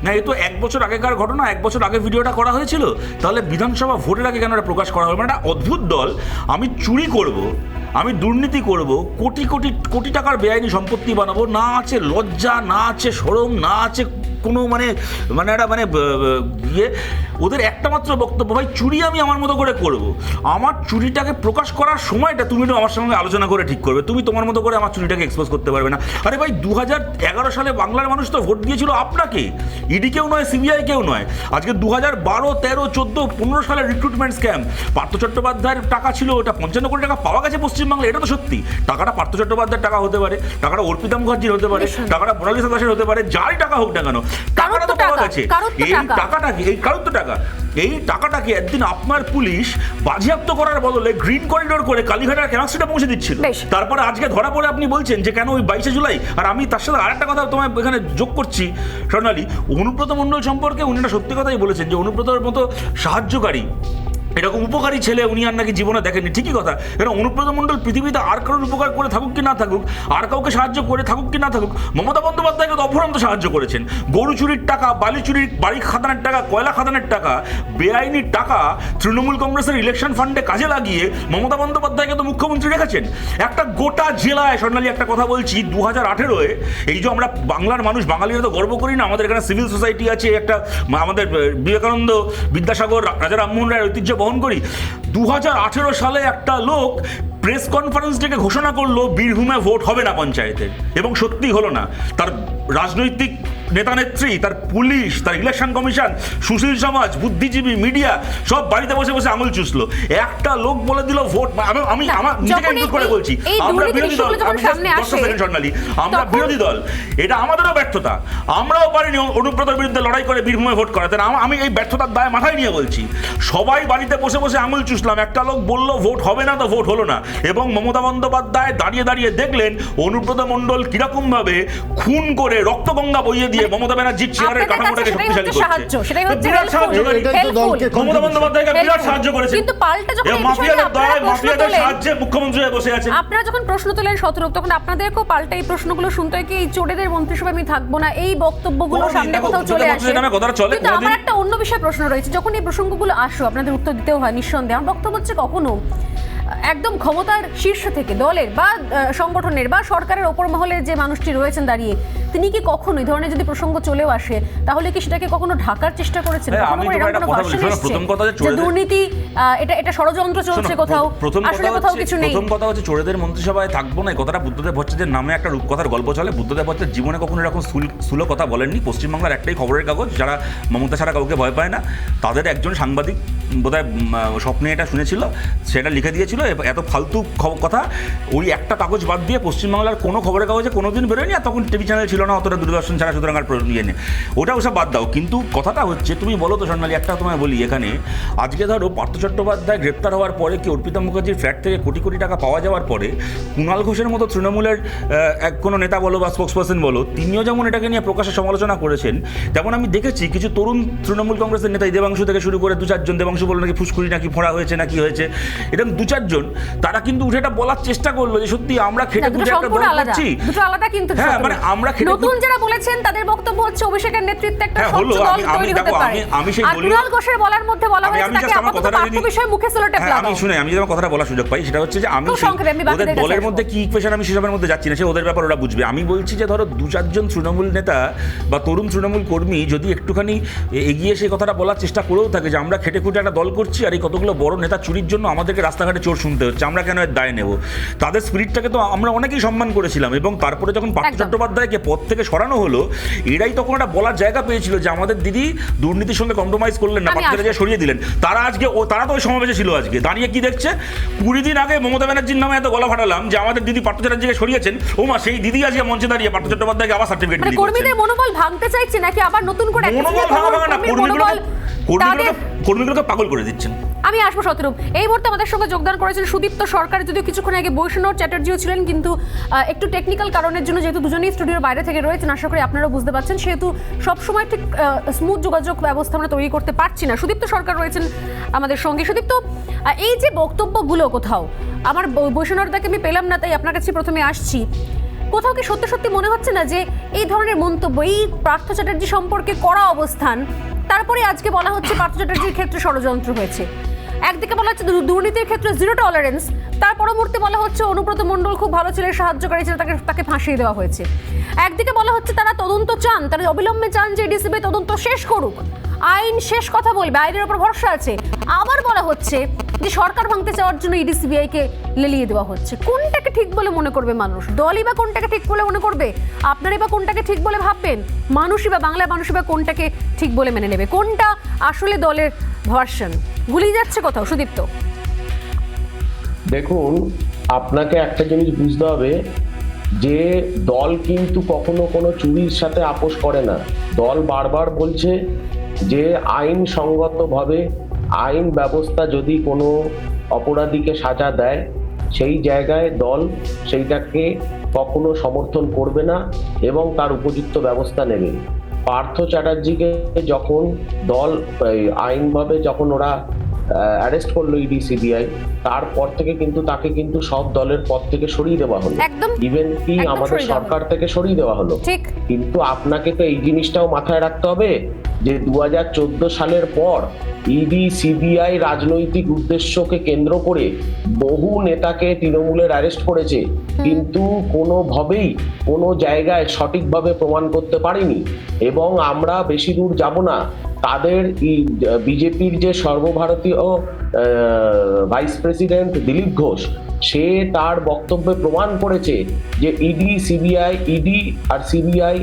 না, এ তো 1 বছর আগেকার ঘটনা, 1 বছর আগে ভিডিওটা করা হয়েছিল, তাহলে বিধানসভা ভোটের আগে কেন এটা প্রকাশ করা হবে? মানে একটা অদ্ভুত দল। আমি চুরি করব, আমি দুর্নীতি করব, কোটি কোটি কোটি টাকার বেআইনি সম্পত্তি বানাবো, না আছে লজ্জা, না আছে শরম, না আছে কোনো একটা ইয়ে। ওদের একটা মাত্র বক্তব্য, ভাই চুরি আমি আমার মতো করে করব, আমার চুরিটাকে প্রকাশ করার সময়টা তুমি একটু আমার সঙ্গে আলোচনা করে ঠিক করবে, তুমি তোমার মতো করে আমার চুরিটাকে এক্সপোজ করতে পারবে না। আরে ভাই 2011 সালে বাংলার মানুষ তো ভোট দিয়েছিল আপনাকে, ইডি কেউ নয়, সিবিআই কেউ নয়। আজকে 2012, 13, 14, 15 সালের রিক্রুটমেন্ট স্ক্যাম, পার্থ চট্টোপাধ্যায়ের টাকা ছিল, ওটা 55 কোটি টাকা পাওয়া গেছে পশ্চিমবাংলায়, এটা তো সত্যি। টাকাটা পার্থ চট্টোপাধ্যায়ের টাকা হতে পারে, টাকাটা অর্পিতা মুখার্জির হতে পারে, টাকাটা মোনালিসা দাসের হতে পারে, যারই টাকা হোক না কেন, টাকাটা তো পাওয়া গেছে। এই টাকাটাকে, এই কারোর টাকা, এই টাকাটাকে একদিন আপনার পুলিশ বাজেয়াপ্ত করার বদলে গ্রিন করিডোর করে কালীঘাটের ক্যানাক্সিটা পৌঁছে দিচ্ছিল। তারপরে আজকে ধরা পড়ে আপনি বলছেন যে কেন ওই 22শে জুলাই। আর আমি তার সাথে আরেকটা কথা তোমায় এখানে যোগ করছি স্বর্ণালী, অনুব্রত মণ্ডল সম্পর্কে উনি একটা সত্যি কথাই বলেছেন যে অনুব্রতর মতো সাহায্যকারী এরকম উপকারী ছেলে উনি আর নাকি জীবনে দেখেননি। ঠিকই কথা, কারণ অনুব্রত মণ্ডল পৃথিবীতে আর কারোর উপকার করে থাকুক কি না থাকুক, আর কাউকে সাহায্য করে থাকুক কি না থাকুক, মমতা বন্দ্যোপাধ্যায়কে তো অফুরন্ত সাহায্য করেছেন। গরু চুরির টাকা, বালি চুরির, বাড়ি খাদানের টাকা, কয়লা খাদানের টাকা, বেআইনি টাকা তৃণমূল কংগ্রেসের ইলেকশন ফান্ডে কাজে লাগিয়ে মমতা বন্দ্যোপাধ্যায়কে তো মুখ্যমন্ত্রী রেখেছেন। একটা গোটা জেলায়, স্বর্ণালী একটা কথা বলছি, 2018-এ এই যে আমরা বাংলার মানুষ, বাঙালিরা তো গর্ব করি না, আমাদের এখানে সিভিল সোসাইটি আছে, একটা আমাদের বিবেকানন্দ, বিদ্যাসাগর, রাজা রামমোহন রায়ের ঐতিহ্য বহন করি। 2018 সালে একটা লোক প্রেস কনফারেন্স ডেকে ঘোষণা করলো বীরভূমে ভোট হবে না পঞ্চায়েতে, এবং সত্যি হলো না। তার রাজনৈতিক নেতা নেত্রী, তার পুলিশ, তার ইলেকশন কমিশন, সুশীল সমাজ, বুদ্ধিজীবী, মিডিয়া সব বাড়িতে বসে বসে আঙুল চুষলো। একটা লোক বলে দিল ভোট। আমি আমার নিজেকে ইনক্লুড করে বলছি, আমরা বিরোধী দল, আমি স্বর্ণালী, আমরা বিরোধী দল, এটা আমাদেরও ব্যর্থতা। আমরাও পারিনি অনুব্রতের বিরুদ্ধে লড়াই করে বীরভূমে ভোট করাতে। আমি এই ব্যর্থতার দায় মাথায় নিয়ে বলছি, সবাই বাড়িতে বসে বসে আঙুল চুষলাম। একটা লোক বললো ভোট হবে না, তো ভোট হলো না। এবং মমতা বন্দ্যোপাধ্যায় দাঁড়িয়ে দাঁড়িয়ে দেখলেন অনুব্রত মণ্ডল কিরকম ভাবে খুন করে রক্তগঙ্গা বইয়ে দিয়ে মমতা ব্যানার্জির চেয়ারের কাঠামোটাকে শক্তিশালী করছে। বিরাট সাহায্য, মমতা বন্দ্যোপাধ্যায়কে বিরাট সাহায্য করেছে। কিন্তু পাল্টা যখন মাফিয়াদের দলে, মাফিয়াদের সাহায্যে মুখ্যমন্ত্রী হয়ে বসে আছেন। আপনারা যখন প্রশ্ন তোলেন শতরূপ, তখন আপনাদেরকেও পাল্টা এই প্রশ্নগুলো শুনতে হয় কি এই চোরেদের মন্ত্রিসভায় আমি থাকবো না, এই বক্তব্যগুলো সামনে কোথাও চলে আসে। কিন্তু আমার একটা অন্য বিষয়ে প্রশ্ন রয়েছে, যখন এই প্রসঙ্গগুলো আসো আপনাদের উত্তর দিতেও হয় নিঃসন্দেহে। আমার বক্তব্য হচ্ছে কখনো একদম ক্ষমতার শীর্ষ থেকে দলের বা সংগঠনের বা সরকারের ওপর মহলে যে মানুষটি রয়েছেন দাঁড়িয়ে, তিনি কি কখনো এই ধরনের যদি প্রসঙ্গ চলেও আসে তাহলে কি সেটাকে কখনো ঢাকার চেষ্টা করেছেন? দুর্নীতি, এটা ষড়যন্ত্র চলছে কোথাও, আসলে কোথাও কিছু নেই। প্রথম কথা হচ্ছে চোরেদের মন্ত্রিসভায় থাকবো না, এই কথাটা বুদ্ধদেব ভট্টাচার্যের নামে একটা রূপকথার গল্প চলে। বুদ্ধদেব ভট্টাচার্য জীবনে কখনো এরকম স্থূল কথা বলেননি। পশ্চিমবাংলার একটাই খবরের কাগজ যারা মমতা ছাড়া কাউকে ভয় পায় না, তাদের একজন সাংবাদিক বোধহয় স্বপ্নে এটা শুনেছিল, সেটা লিখে দিয়েছিল। এত ফালতু কথা ওই একটা কাগজ বাদ দিয়ে পশ্চিমবাংলার কোনো খবরের কাগজে কোনোদিন বেরোয়নি। আর তখন টিভি চ্যানেল ছিল না, অতটা দূরদর্শন ছাড়া, সুতরাং আর ইয়ে নেই, ওটা ওসব বাদ দাও। কিন্তু কথাটা হচ্ছে, তুমি বলো তো স্বর্ণালী, একটা তোমায় বলি, এখানে আজকে ধরো পার্থ চট্টোপাধ্যায় গ্রেপ্তার হওয়ার পরে কি অর্পিতা মুখার্জির ফ্ল্যাট থেকে কোটি কোটি টাকা পাওয়া যাওয়ার পরে কুণাল ঘোষের মতো তৃণমূলের কোনো নেতা বলো বা স্পোক্সপারসন বলো, তিনিও যেমন এটাকে নিয়ে প্রকাশ্যে সমালোচনা করেছেন, তেমন আমি দেখেছি কিছু তরুণ তৃণমূল কংগ্রেসের নেতা, দেবাংশু থেকে শুরু করে 2-4 জন, দেবাংশু বলল নাকি ফুসকুড়ি নাকি ফোড়া হয়েছে নাকি হয়েছে, এরকম 2-4 জন, তারা কিন্তু উঠে এটা বলার চেষ্টা করলো যে সত্যি আমরা খেটে খুঁজে একটা দল করছি। দুটো আলাদা কিন্তু, হ্যাঁ, মানে আমরা খেটে, নতুন যারা বলেছেন তাদের বক্তব্য হচ্ছে অভিষেকের নেতৃত্বে একটা স্বচ্ছ দল তৈরি হতে পারে। আমি সেই বলি, কুণাল ঘোষের বলার মধ্যে বলা হয়েছে তাকে আপাতত পার্থ বিষয় মুখে সেলোটেপ লাগাও। আমি শুনে, আমি যদি আমার কথাটা বলার সুযোগ পাই, সেটা হচ্ছে যে আমি ওদের দলের মধ্যে কি ইকুয়েশন, আমি সেসবের মধ্যে যাচ্ছি না, সে ওদের ব্যাপার, ওরা বুঝবে। আমি বলছি যে ধরো 2-4 জন তৃণমূল নেতা বা তরুণ তৃণমূল কর্মী যদি একটুখানি এগিয়ে সেই কথাটা বলার চেষ্টা করেও থাকে যে আমরা খেটে খুঁটে একটা দল করছি, আর এই কতগুলো বড় নেতা চুরির জন্য আমাদেরকে রাস্তাঘাটে চোর শুনতে হচ্ছে, আমরা কেন এর দায় নেব, তাদের স্পিরিটটাকে তো আমরা অনেকেই সম্মান করেছিলাম। এবং তারপরে যখন পার্থ চট্টোপাধ্যায়কে পদ থেকে সরানো হলো, এরাই তখন একটা বলার জায়গা পেয়েছিল যে আমাদের দিদি দুর্নীতির সঙ্গে কম্প্রোমাইজ করলেন না, পার্থকে সরিয়ে দিলেন। তারা আজকে তারা তো ওই সমাবেশে ছিল, আজকে দাঁড়িয়ে কি দেখছে, 20 দিন আগে মমতা ব্যানার্জির নামে এত গলা ফাটালাম যে আমাদের দিদি পার্থ চ্যাটার্জিকে সরিয়েছেন, ওমা সেই দিদি আজকে মঞ্চে দাঁড়িয়ে পার্থ চট্টোপাধ্যায়কে আবার সার্টিফিকেট দিচ্ছেন। কর্মীদের মনোবল ভাঙতে চাইছে নাকি আবার নতুন করে কর্মীগুলোকে পাগল করে দিচ্ছেন। আমি আসবো শতরূপ। এই মুহূর্তে আমাদের সঙ্গে যোগদান করেছেন সুদীপ্ত সরকার, যদিও কিছুক্ষণ আগে বৈষ্ণব চ্যাটার্জিও ছিলেন, কিন্তু একটু টেকনিক্যাল কারণের জন্য যেহেতু দুজনেই স্টুডিওর বাইরে থেকে রয়েছেন, আশা করি আপনারাও বুঝতে পারছেন, সেহেতু সবসময় ঠিক স্মুথ যোগাযোগ ব্যবস্থা আমরা তৈরি করতে পারছি না। সুদীপ্ত সরকার রয়েছেন আমাদের সঙ্গে। সুদীপ্ত, এই যে বক্তব্যগুলো কোথাও আমার বৈষ্ণবদাকে আমি পেলাম না, তাই আপনার কাছে প্রথমে আসছি, কোথাও কি সত্যি সত্যি মনে হচ্ছে না যে এই ধরনের মন্তব্য, এই পার্থ চ্যাটার্জি সম্পর্কে কড়া অবস্থান, তারপরে আজকে বলা হচ্ছে পার্থ চ্যাটার্জির ক্ষেত্রে ষড়যন্ত্র হয়েছে, একদিকে বলা হচ্ছে দুর্নীতির ক্ষেত্রে 0 টলারেন্স, তার পরবর্তী বলা হচ্ছে অনুব্রত মণ্ডল খুব ভালো ছিলেন, সাহায্যকারী ছিল, তাকে ফাঁসিয়ে দেওয়া হয়েছে, একদিকে বলা হচ্ছে তারা তদন্ত চান, তারা অবিলম্বে চান যে ডিসিবি তদন্ত শেষ করুক, আইন শেষ কথা বলবে, আইনের উপর ভরসা আছে, আবার বলা হচ্ছে যে সরকার ভাঙতে চাওয়ার জন্য ইডিসিবিআইকে লেলিয়ে দেওয়া হচ্ছে। কোনটাকে ঠিক বলে মনে করবে মানুষ? দলই বা কোনটাকে ঠিক বলে মনে করবে? আপনারাই বা কোনটাকে ঠিক বলে ভাববেন? মানুষই বা বাংলার মানুষই বা কোনটাকে ঠিক বলে মেনে নেবে? কোনটা আসলে দলের ভার্সন? গুলিয়ে যাচ্ছে কোথাও সুদীপ্ত। দেখুন, আপনাকে একটা জিনিস বুঝতে হবে যে দল কিন্তু কখনো কোনো চুরির সাথে আপোষ করে না। দল বারবার বলছে যে আইনসঙ্গতভাবে আইন ব্যবস্থা যদি কোনো অপরাধীকে সাজা দেয়, সেই জায়গায় দল সেইটাকে কখনো সমর্থন করবে না এবং তার উপযুক্ত ব্যবস্থা নেবে। পার্থ চ্যাটার্জিকে যখন দল আইনভাবে যখন ওরা অ্যারেস্ট করলো ইডি সিবিআই, তারপর থেকে কিন্তু তাকে কিন্তু সব দলের পদ থেকে সরিয়ে দেওয়া হলো, একদম ইভেন কি একদম আমাদের সরিয়ে দেওয়া সরকার থেকে সরিয়ে দেওয়া হলো। ঠিক। কিন্তু আপনাকে তো এই জিনিসটাও মাথায় রাখতে হবে যে 2014 সালের পর ইডি সিবিআই রাজনৈতিক উদ্দেশ্যকে কেন্দ্র করে বহু নেতাকে তৃণমূলের অ্যারেস্ট করেছে, কিন্তু কোনোভাবেই কোনো জায়গায় সঠিকভাবে প্রমাণ করতে পারেনি। এবং আমরা বেশি দূর যাব না, তাদের বিজেপির যে সর্বভারতীয় ভাইস প্রেসিডেন্ট দিলীপ ঘোষ, সে তার বক্তব্যে প্রমাণ করেছে যে ইডি আর সিবিআই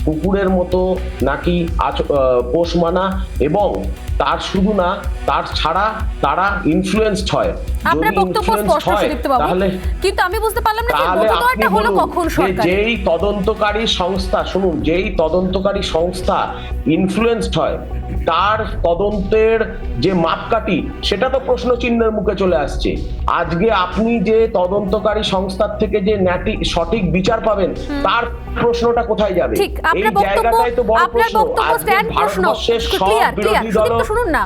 কুকুরের মতো নাকি পোষ মানা, এবং তার শুধু না, তার ছাড়া তারা ইনফ্লুয়েন্সড হয়। আপনার বক্তব্য স্পষ্ট সুদীপ্ত বাবু, কিন্তু আমি বুঝতে পারলাম না যে বোধগয়াটা হলো কখন সরকার। যেই তদন্তকারী সংস্থা, শুনুন, যেই তদন্তকারী সংস্থা ইনফ্লুয়েন্সড হয়, তার তদন্তের যে মাপকাঠি সেটা তো প্রশ্ন চিহ্নের মুখে চলে আসছে। আজকে আপনি যে তদন্তকারী সংস্থার থেকে যে সঠিক বিচার পাবেন, তার প্রশ্নটা কোথায় যাবে? এই জায়গাটাই তো বড় প্রশ্ন। আজকে ভারতবর্ষের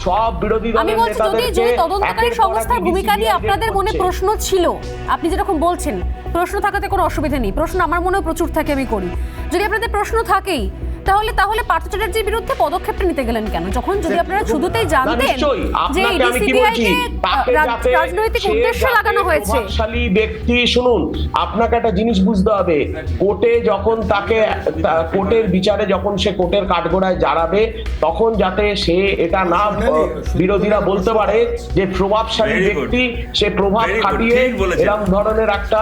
সব বিরোধী দলের নেতাদেরকে তদন্তকারী সংস্থার ভূমিকা নিয়ে আপনাদের মনে প্রশ্ন ছিল, আপনি যেরকম বলছেন প্রশ্ন থাকাতে কোনো অসুবিধা নেই, প্রশ্ন আমার মনেও প্রচুর থাকে, আমি করি। যদি আপনাদের প্রশ্ন থাকেই তাহলে পার্থ চ্যাটার্জির বিরুদ্ধে পদক্ষেপটা নিতে গেলেন কেন, যখন যদি আপনারা শুরুতেই জানতেন যে রাজনৈতিক উদ্দেশ্য লাগানো হয়েছে? প্রভাবশালী ব্যক্তি, শুনুন, আপনাকে একটা জিনিস বুঝতে হবে, কোর্টে যখন তাকে কোর্টের বিচারে যখন সে কোর্টের কাঠগড়ায় দাঁড়াবে, তখন যাতে সে এটা না বিরোধীরা বলতে পারে যে প্রভাবশালী ব্যক্তি, সে প্রভাব খাটিয়ে এরকম ধরনের একটা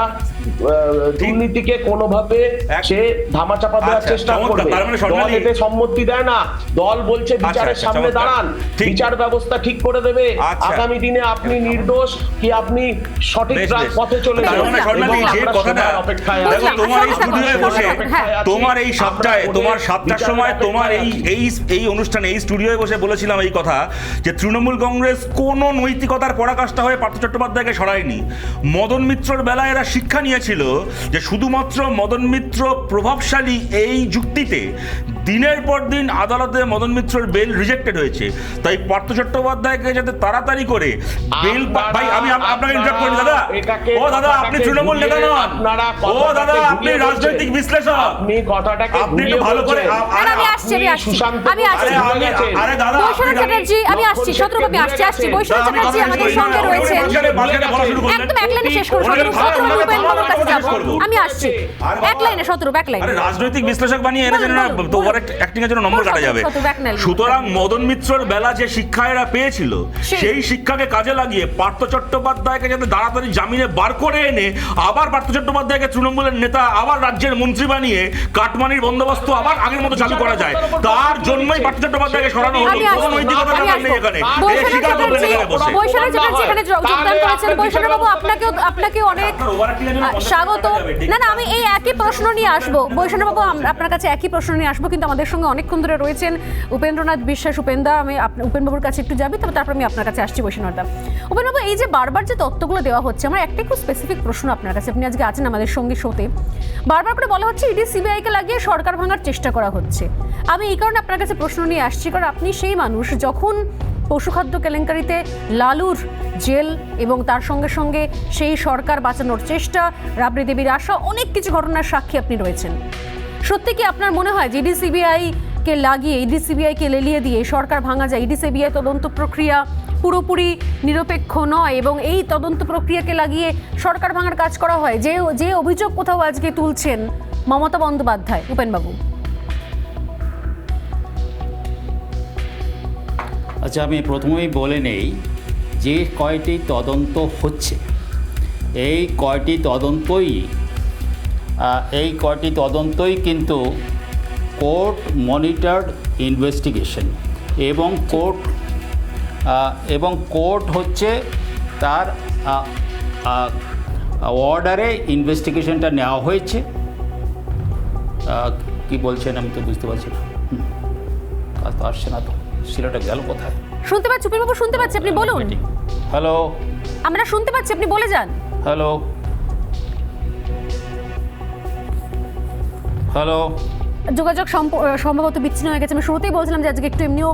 দুর্নীতিকে কোনোভাবে সে ধামাচাপা দেওয়ার চেষ্টা করবে। দল এতে সম্মতি দেয় না, দল বলছে বিচারের সামনে দাঁড়ান, বিচার ব্যবস্থা ঠিক করে দেবে, আগামী দিনে আপনি নির্দোষ কি আপনি সঠিক পথে চলে যাবেন। তোমার এই সপ্তাহে, তোমার 7টার সময় তোমার এই অনুষ্ঠানে, এই স্টুডিওয়ে বসে বলেছিলাম এই কথা, যে তৃণমূল কংগ্রেস কোনো নৈতিকতার পরাকাষ্ঠা হয়ে পার্থ চট্টোপাধ্যায়কে সরায়নি। মদন মিত্রর বেলায় এরা শিক্ষা নিয়েছিল যে শুধুমাত্র মদন মিত্র প্রভাবশালী এই যুক্তিতে দিনের পর দিন আদালতে মদন মিত্রর বেল রিজেক্টেড হয়েছে। তাই পার্থ চট্টোপাধ্যায়কে যাতে তাড়াতাড়ি করে বেল, ভাই আমি আপনাকে ইন্টারাপ্ট করি দাদা, ও দাদা আপনি তৃণমূল নেতা নন, ও দাদা আপনি রাজনৈতিক বিশ্লেষক, আপনি কথাটাকে আপনি একটু ভালো করে, আমি আসছি আরে দাদা বৈষ্ণব চ্যাটার্জি, আমি আসছি শত্রুবাবু, আমি আসছি বৈষ্ণব চ্যাটার্জি আমাদের সঙ্গে রয়েছে, একদম এক লাইনে শেষ করুন শত্রুবাবু, উপেন্দ্রবাবুর কাছে যাব, আমি আসছি এক লাইনে শত্রুবাবু, এক লাইনে। আরে রাজনৈতিক বিশ্লেষক বানিয়ে এনে যেন না তো ওভার অ্যাক্টিং এর জন্য নম্বর কাটা যাবে। সুতরাং মদন মিত্রর বেলা যে শিক্ষা এরা পেয়েছিল, সেই শিক্ষাকে কাজে লাগিয়ে পার্থ চট্টোপাধ্যায়কে যাতে তাড়াতাড়ি জামিনে বার করে এনে আবার পার্থ চট্টোপাধ্যায়কে তৃণমূলের নেতা, আবার রাজ্যের মন্ত্রী বানিয়ে কাটমানির বন্দোবস্ত আবার আগের মতো চালু করা যায়, তার জন্যই পার্থ চট্টোপাধ্যায়কে সরানো হলো। কোনো নৈতিকতা নেই এখানে, এই স্বীকার করলেন এখানে বসে। বৈষ্ণব চ্যাটার্জি এখানে যোগদান করেছেন। বৈষ্ণববাবু আপনাকে অনেক স্বাগত। না আমি এই একই প্রশ্ন নিয়ে আসবো বৈষ্ণববাবু, আপনার কাছে একই প্রশ্ন নিয়ে আসবো, কিন্তু আমাদের সঙ্গে অনেকক্ষণ ধরে রয়েছেন উপেন্দ্রনাথ বিশ্বাস, উপেন্দা। আমি উপেনবাবুর কাছে একটু যাবি, তারপর আমি আপনার কাছে আসছি বৈষ্ণবদা। উপেনবাবু, এই যে বারবার যে তথ্যগুলো দেওয়া হচ্ছে, আমার একটা খুব স্পেসিফিক প্রশ্ন আপনার কাছে, আপনি আজকে আছেন আমাদের সঙ্গে শোতে, বারবার করে বলা হচ্ছে ইডি সিবিআইকে লাগিয়ে সরকার ভাঙার চেষ্টা করা হচ্ছে। আমি এই কারণে আপনার কাছে প্রশ্ন নিয়ে আসছি, কারণ আপনি সেই মানুষ যখন পশুখাদ্য কেলেঙ্কারিতে লালুর জেল এবং তার সঙ্গে সঙ্গে সেই সরকার বাঁচানোর চেষ্টা, রাবড়ি দেবীর আশা, অনেক কিছু ঘটনার সাক্ষী আপনি রয়েছেন। সত্যি কি আপনার মনে হয় যে ইডি সিবিআইকে লাগিয়ে, ইডি সিবিআইকে লেলিয়ে দিয়ে সরকার ভাঙা যায়? ইডি সিবিআই তদন্ত প্রক্রিয়া পুরোপুরি নিরপেক্ষ নয় এবং এই তদন্ত প্রক্রিয়াকে লাগিয়ে সরকার ভাঙার কাজ করা হয়, যে অভিযোগ কোথাও আজকে তুলছেন মমতা বন্দ্যোপাধ্যায়। উপেনবাবু, আচ্ছা, আমি প্রথমেই বলে নেই যে কয়টি তদন্ত হচ্ছে, এই কয়টি তদন্তই কিন্তু কোর্ট মনিটরড ইনভেস্টিগেশন, এবং কোর্ট হচ্ছে তার অর্ডারে ইনভেস্টিগেশনটা নেওয়া হয়েছে। কি বলছেন আমি তো বুঝতে পারছি না, কাজ তো আসছে না, তো শিলাটা গেল কোথায়? শুনতে পাচ্ছি উপেনবাবু, শুনতে পাচ্ছি, আপনি বলুন। হ্যালো, আমরা শুনতে পাচ্ছি, আপনি বলে যান। হ্যালো, যোগাযোগ সম্ভবত বিচ্ছিন্ন হয়ে গেছে। আমি শুরুতেই বলছিলাম যে আজকে একটু এমনিও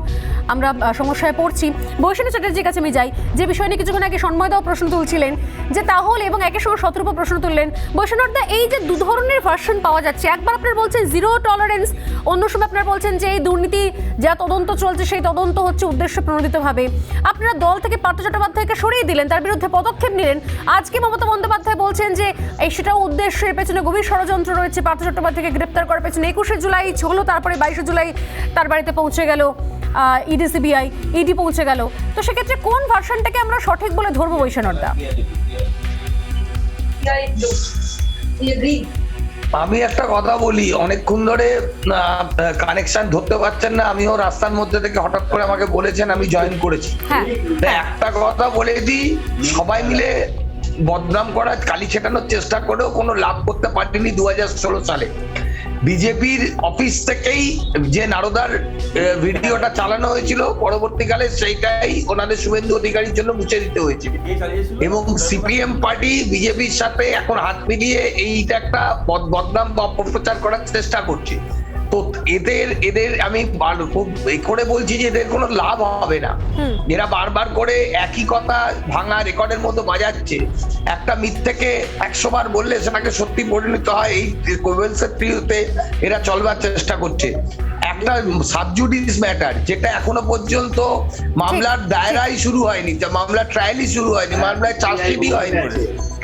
আমরা সমস্যায় পড়ছি। বৈষ্ণব চ্যাটার্জির কাছে আমি যাই, যে বিষয় নিয়ে কিছুক্ষণ আগে সন্ময়দাও প্রশ্ন তুলছিলেন যে তাহলে, এবং একের সঙ্গে শতরূপা প্রশ্ন তুললেন। বৈষ্ণবদা, এই যে দু ধরনের ভার্সন পাওয়া যাচ্ছে, একবার আপনার বলছেন জিরো টলারেন্স, অন্য সময় আপনার বলছেন যে এই দুর্নীতি যা তদন্ত চলছে সেই তদন্ত হচ্ছে উদ্দেশ্য প্রণোদিতভাবে। আপনারা দল থেকে পার্থ চট্টোপাধ্যায়কে সরিয়ে দিলেন, তার বিরুদ্ধে পদক্ষেপ নিলেন। আজকে মমতা বন্দ্যোপাধ্যায় বলছেন যে এই সেটাও উদ্দেশ্যের পেছনে গভীর ষড়যন্ত্র রয়েছে, পার্থ চট্টোপাধ্যায়কে গ্রেপ্তার করার পেছনে। 21শে জুলাই হলো, তারপরে 22শে জুলাই তার বাড়িতে পৌঁছে গেল ইডি পৌঁছে গেল। তো সেক্ষেত্রে কোন ভার্সনটাকে আমরা সঠিক বলে ধরবো বৈষ্ণবদা? আমি একটা কথা বলি, অনেকক্ষণ ধরে কানেকশন ধরতে পারছেন না, আমিও রাস্তার মধ্যে থেকে হঠাৎ করে আমাকে বলেছেন, আমি জয়েন করেছি। একটা কথা বলে দিই, সবাই মিলে বদনাম করার, কালি ছেটানোর চেষ্টা করেও কোনো লাভ করতে পারেনি 2016 সালে। বিজেপির অফিস থেকেই যে নারদার ভিডিওটা চালানো হয়েছিল, পরবর্তীকালে সেইটাই ওনাদের শুভেন্দু অধিকারীর জন্য মুছে দিতে হয়েছিল। এবং সিপিএম পার্টি বিজেপির সাথে এখন হাত মিলিয়ে এইটা একটা বদনাম বা অপপ্রচার করার চেষ্টা করছে। তো এদের আমি খুব করে বলছি যে এদের কোনো লাভ হবে না। এরা বারবার করে একই কথা ভাঙা রেকর্ডের মতো বাজাচ্ছে। একটা মিথ্যেকে 100 বার বললে সেটাকে সত্যি পরিণত হয়, এই কনসেপ্টে এরা চলবার চেষ্টা করছে। একটা সাবজুডিস ম্যাটার, যেটা এখনো পর্যন্ত মামলার দায়রাই শুরু হয়নি, মামলার ট্রায়ালই শুরু হয়নি, মামলায় চার্জশিটই হয়নি,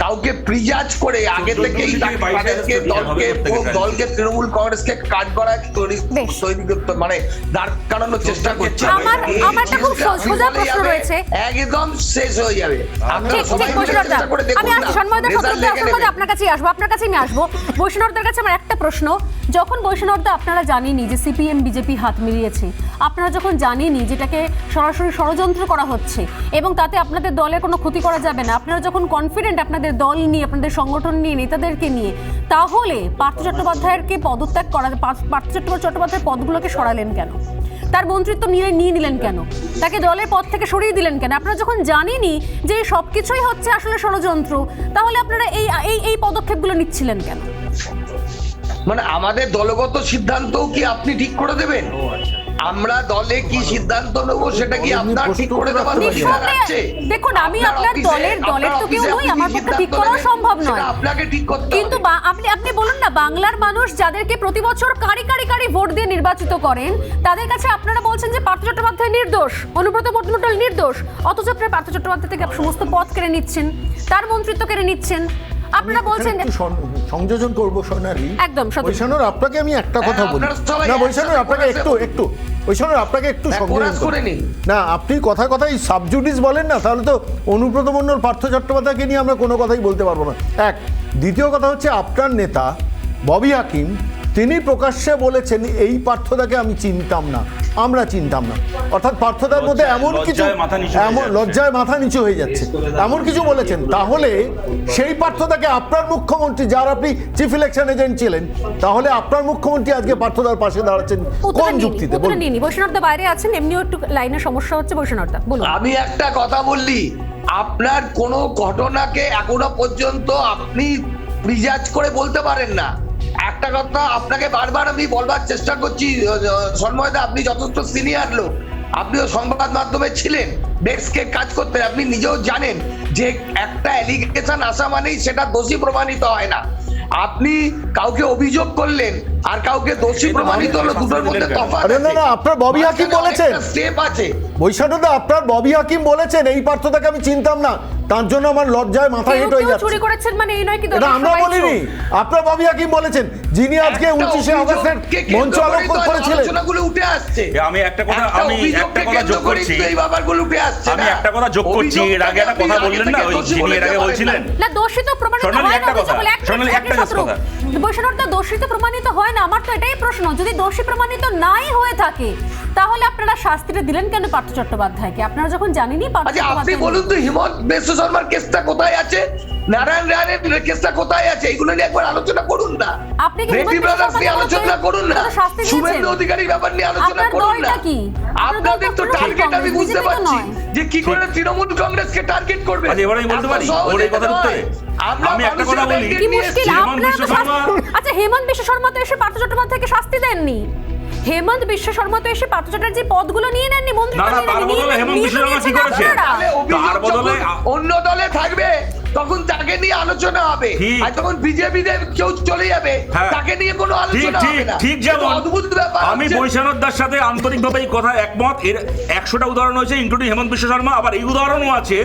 কাউকে প্রিজাজ করে আগে থেকেই তাদেরকে দলকে তৃণমূল কংগ্রেসকে কাট করা তৈরি করতে, মানে দাঁড় করানোর চেষ্টা করছে। একদম শেষ হয়ে যাবে। আপনার কাছেই আমি আসবো। বৈষ্ণবদের কাছে আমার একটা প্রশ্ন, যখন বৈষ্ণবদা আপনারা জানেনই যে সিপিএম বিজেপি হাত মিলিয়েছে, আপনারা যখন জানেনই যেটাকে সরাসরি ষড়যন্ত্র করা হচ্ছে এবং তাতে আপনাদের দলের কোনো ক্ষতি করা যাবে না, আপনারা যখন কনফিডেন্ট আপনাদের দল নিয়ে, আপনাদের সংগঠন নিয়ে, নেতাদেরকে নিয়ে, তাহলে পার্থ চট্টোপাধ্যায়কে পদত্যাগ করা, পার্থ চট্টোপাধ্যায়ের পদগুলোকে সরালেন কেন? তার মন্ত্রিত্ব নিয়ে নিলেন কেন? তাকে দলের পদ থেকে সরিয়ে দিলেন কেন? আপনারা যখন জানেনই যে সব কিছুই হচ্ছে আসলে ষড়যন্ত্র, তাহলে আপনারা এই পদক্ষেপগুলো নিচ্ছিলেন কেন? মানে আমাদের দলগত সিদ্ধান্তও কি আপনি ঠিক করে দেবেন? আমরা দলে কি সিদ্ধান্ত নেব সেটা কি আপনার ঠিক করে দেওয়ার অধিকার আছে? দেখুন, আমি আপনার দলের তো কেউ নই, আমার পক্ষে ঠিক করা সম্ভব নয়। আপনাকে ঠিক করতে হবে। কিন্তু আপনি বলুন না, বাংলার মানুষ যাদেরকে প্রতি বছর কারি ভোট দিয়ে নির্বাচিত করেন, তাদের কাছে আপনারা বলছেন যে পার্থ চট্টোপাধ্যায় নির্দোষ, অনুব্রত মণ্ডল নির্দোষ, অথচ আপনি পার্থ চট্টোপাধ্যায় থেকে সমস্ত পদ কেড়ে নিচ্ছেন, তার মন্ত্রিত্ব কেড়ে নিচ্ছেন। আপনারা বলছেন সংযোজন করবো সোনালি, একদম বৈষ্ণব আপনাকে আমি একটা কথা বলি না, বৈষ্ণব আপনাকে একটু বৈষ্ণব আপনাকে একটু সংযোজন করে নিন না। আপনি কথাই সাবজুডিস বলেন না, তাহলে তো অনুব্রত মণ্ডল পার্থ চট্টোপাধ্যায়কে নিয়ে আমরা কোনো কথাই বলতে পারবো না। দ্বিতীয় কথা হচ্ছে, আপনার নেতা ববি হাকিম তিনি প্রকাশ্যে বলেছেন এই পার্থদাকে আমি চিনতাম না, আমরা চিনতাম না, অর্থাৎ পার্থদার মধ্যে এমন কিছু, লজ্জায় মাথা নিচু হয়ে যাচ্ছে, এমন কিছু বলেছেন। তাহলে সেই পার্থদাকে আপনার মুখ্যমন্ত্রী, যার আপনি চিফ ইলেকশন এজেন্ট ছিলেন, তাহলে আপনার মুখ্যমন্ত্রী আজকে পার্থদার পাশে দাঁড়াচ্ছেন কোন যুক্তিতে? বৈষ্ণবদা বাইরে আছেন, এমনিও একটু লাইনের সমস্যা হচ্ছে। বৈষ্ণবদা বলুন। আমি একটা কথা বললি, আপনার কোনো ঘটনাকে এখনো পর্যন্ত আপনি প্রিজাজ করে বলতে পারেন না। একটা কথা আপনাকে বারবার আমি বলবার চেষ্টা করছি, সন্ময়দা আপনি যথেষ্ট সিনিয়র লোক, আপনিও সংবাদ মাধ্যমে ছিলেন, ডেস্কে কাজ করতেন, আপনি নিজেও জানেন যে একটা অ্যালিগেশন আসা মানেই সেটা দোষী প্রমাণিত হয় না। আপনি কাউকে অভিযোগ করলেন আর কাউকে দোষী প্রমাণিত হলো, দুটোর মধ্যে তফাৎ আছে। না, আপনার ববি হাকিম বলেছেন, স্টেপ আছে। বৈষ্ণবদা আপনার ববি হাকিম বলেছেন এই পার্থদাকে আমি চিনতাম না, তার জন্য আমার লজ্জায় মাথা হেঁট হয়ে যাচ্ছে। চুরি করেছেন মানে এই নয় কি? এটা আমরা বলিনি, আপনার ববি হাকিম বলেছেন, যিনি আজকে 29শে আগস্টের মঞ্চ আলোচনা করেছিলেন। আলোচনাগুলো উঠে আসছে। আমি একটা কথা যোগ করছি, এই ব্যাপারগুলো উঠে আসছে। আমি একটা কথা যোগ করছি, এর আগে একটা কথা বললেন না, ওই যিনি এর আগে বলছিলেন না দোষিত প্রমাণিত হয় না, বৈষ্ণবদা দোষিত প্রমাণিত হয় না। আমার তো এটাই প্রশ্ন, যদি দোষী প্রমাণিত নাই হয়ে থাকে তাহলে আপনারা শাস্তিটা দিলেন কেন পার্থ চট্টোপাধ্যায়কে? আপনারা যখন জানেনই পার্থ চট্টোপাধ্যায়। আপনি বলুন তো, হিমন্ত বিশ্ব শর্মার কেসটা কোথায় আছে, নারায়ণ রায়ের কেসটা কোথায় আছে, এগুলো নিয়ে একবার আলোচনা করুন না। আপনি কি রেড্ডি ব্রাদার্স নিয়ে আলোচনা করুন না, শুভেন্দু অধিকারীর ব্যাপার নিয়ে আলোচনা করুন না। আপনাদের তো টার্গেট আমি বুঝতে পারছি যে কি করে তৃণমূল কংগ্রেসকে টার্গেট করবে। এবারে আমি বলতে পারি ওর এই কথার উত্তরে, আমি একটা কথা বলি, কি মুশকিল, হেমন্ত আপনারা বিশ্ব তো শর্মা আচ্ছা হেমন্ত বিশ্ব শর্মা তো এসে পার্থ চট্টোপাধ্যায়কে শাস্তি দেননি। হেমন্ত বিশ্ব শর্মা তো এসে পার্থ চ্যাটার্জির পদগুলো নিয়ে নেননি, মন্ত্রী না, তার বদলে হেমন্ত বিশ্ব শর্মা কি করেছে? তার বদলে অন্য দলে থাকবে তখন তাকে নিয়ে আলোচনা হবে, আর যখন বিজেপি দের কেউ চলে যাবে তাকে নিয়ে কোনো আলোচনা হবে না। ঠিক যেমন অদ্ভুত ব্যাপার। আমি বৈশানদ দার সাথে আন্তরিকভাবে এই কথা একমত। এর 100টা উদাহরণ হয়েছে, ইনক্লুডিং হেমন্ত বিশ্ব শর্মা। আবার এই উদাহরণও আছে,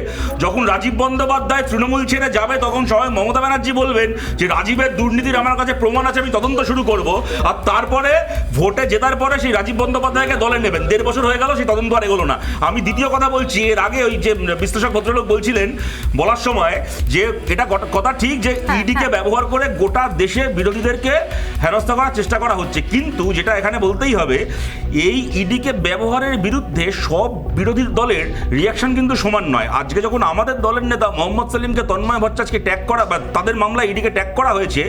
যখন রাজীব বন্দ্যোপাধ্যায় তৃণমূল ছেড়ে যাবে তখন সবাই মমতা ব্যানার্জি বলবেন যে রাজীবের দুর্নীতির আমার কাছে প্রমাণ আছে, আমি তদন্ত শুরু করব। আর তারপরে ভোটে জেতার পরে সেই রাজীব বন্দ্যোপাধ্যায়কে দলে নেবেন। 1.5 বছর হয়ে গেল, সেই তদন্ত আর এগোলো না। আমি দ্বিতীয় কথা বলছি, এর আগে ওই যে বিশ্লেষক ভদ্রলোক বলছিলেন বলার সময় যে এটা কথা ঠিক যে ইডিকে ব্যবহার করে গোটা দেশে বিরোধীদেরকে হেনস্থা করার চেষ্টা করা হচ্ছে, কিন্তু যেটা এখানে বলতেই হবে, এই ইডিকে ব্যবহারের বিরুদ্ধে সব বিরোধী দলের রিয়াকশন কিন্তু সমান নয়। আজকে যখন আমাদের দলের নেতা মোহাম্মদ সেলিমকে তন্ময় ভট্টাচার্যকে ট্যাগ করা বা তাদের মামলায় ইডিকে ট্যাগ করা হয়েছে,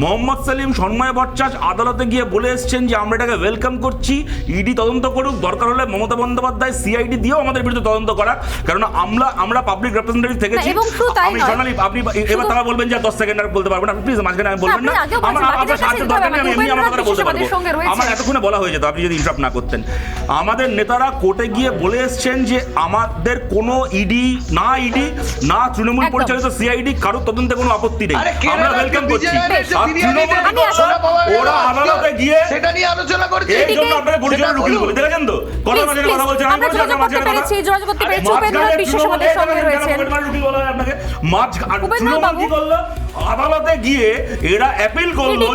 মোহাম্মদ সেলিম সন্ময় ভট্টাচার্য আদালতে গিয়ে বলে এসছেন যে আমরা এটাকে ওয়েলকাম করছি, ইডি তদন্ত করুক, দরকার হলে মমতা বন্দ্যোপাধ্যায় সিআইডি দিয়েও আমাদের বিরুদ্ধে তদন্ত করা, কারণ আমরা পাবলিক রিপ্রেজেন্টেটিভ থেকেছি। আমি জর্নালিস্ট, আপনি এবার তারা বলবেন যে 10 সেকেন্ড আর বলতে পারবেন না, প্লিজ মাঝখানে আমি বলবেন না, আমার আপনার সাহায্য দরকার নেই, আমি এমনি আমার কথা বলতে পারবো। আমার এতক্ষণে বলা হয়ে যেত, আপনি যদি ইন্টারাপ্ট না করতেন। আমাদের নেতারা কোর্টে গিয়ে বলে এসছেন যে আমাদের কোনো ইডি না তৃণমূল পরিচালিত সিআইডি কারোর তদন্তে কোনো আপত্তি নেই, আমরা ওয়েলকাম করছি। ওরা আদালতে গিয়ে সেটা নিয়ে আলোচনা করছে, এই জন্য আপনাদের পরিচয় রুকিল বলে দেখেছেন তো, কথা মাঝে কথা বলছেন, আমি বলছি আপনার মাঝে কথা আদালতে গিয়ে এরা অ্যাপিল করলো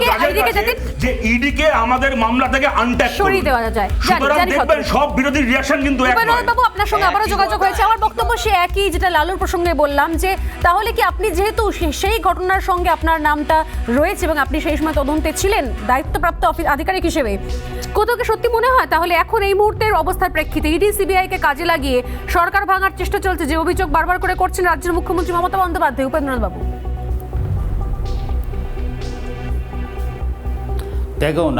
যে ইডিকে আমাদের মামলা থেকে আনট্যাগ সরিয়ে দেওয়া যায়। সুতরাং দেখবেন সব বিরোধী রিঅ্যাকশন কিন্তু এক নয়। বাবু আপনার সঙ্গে আবারও যোগাযোগ হয়েছে, আমার বক্তব্য সে একই যেটা লালুর প্রসঙ্গে বললাম, যে তাহলে কি আপনি যেহেতু সেই ঘটনার সঙ্গে আপনার নামটা রয়েছে এবং আপনি সেই সময় তদন্তে ছিলেন দায়িত্বপ্রাপ্ত আধিকারিক হিসেবে, কোথাও কি সত্যি মনে হয় তাহলে এখন এই মুহূর্তের অবস্থার প্রেক্ষিতে ইডি সিবিআই কে কাজে লাগিয়ে সরকার ভাঙার চেষ্টা চলছে, যে অভিযোগ বারবার করে করছেন রাজ্যের মুখ্যমন্ত্রী মমতা বন্দ্যোপাধ্যায়? উপেন্দ্রনাথ বাবু দেখুন,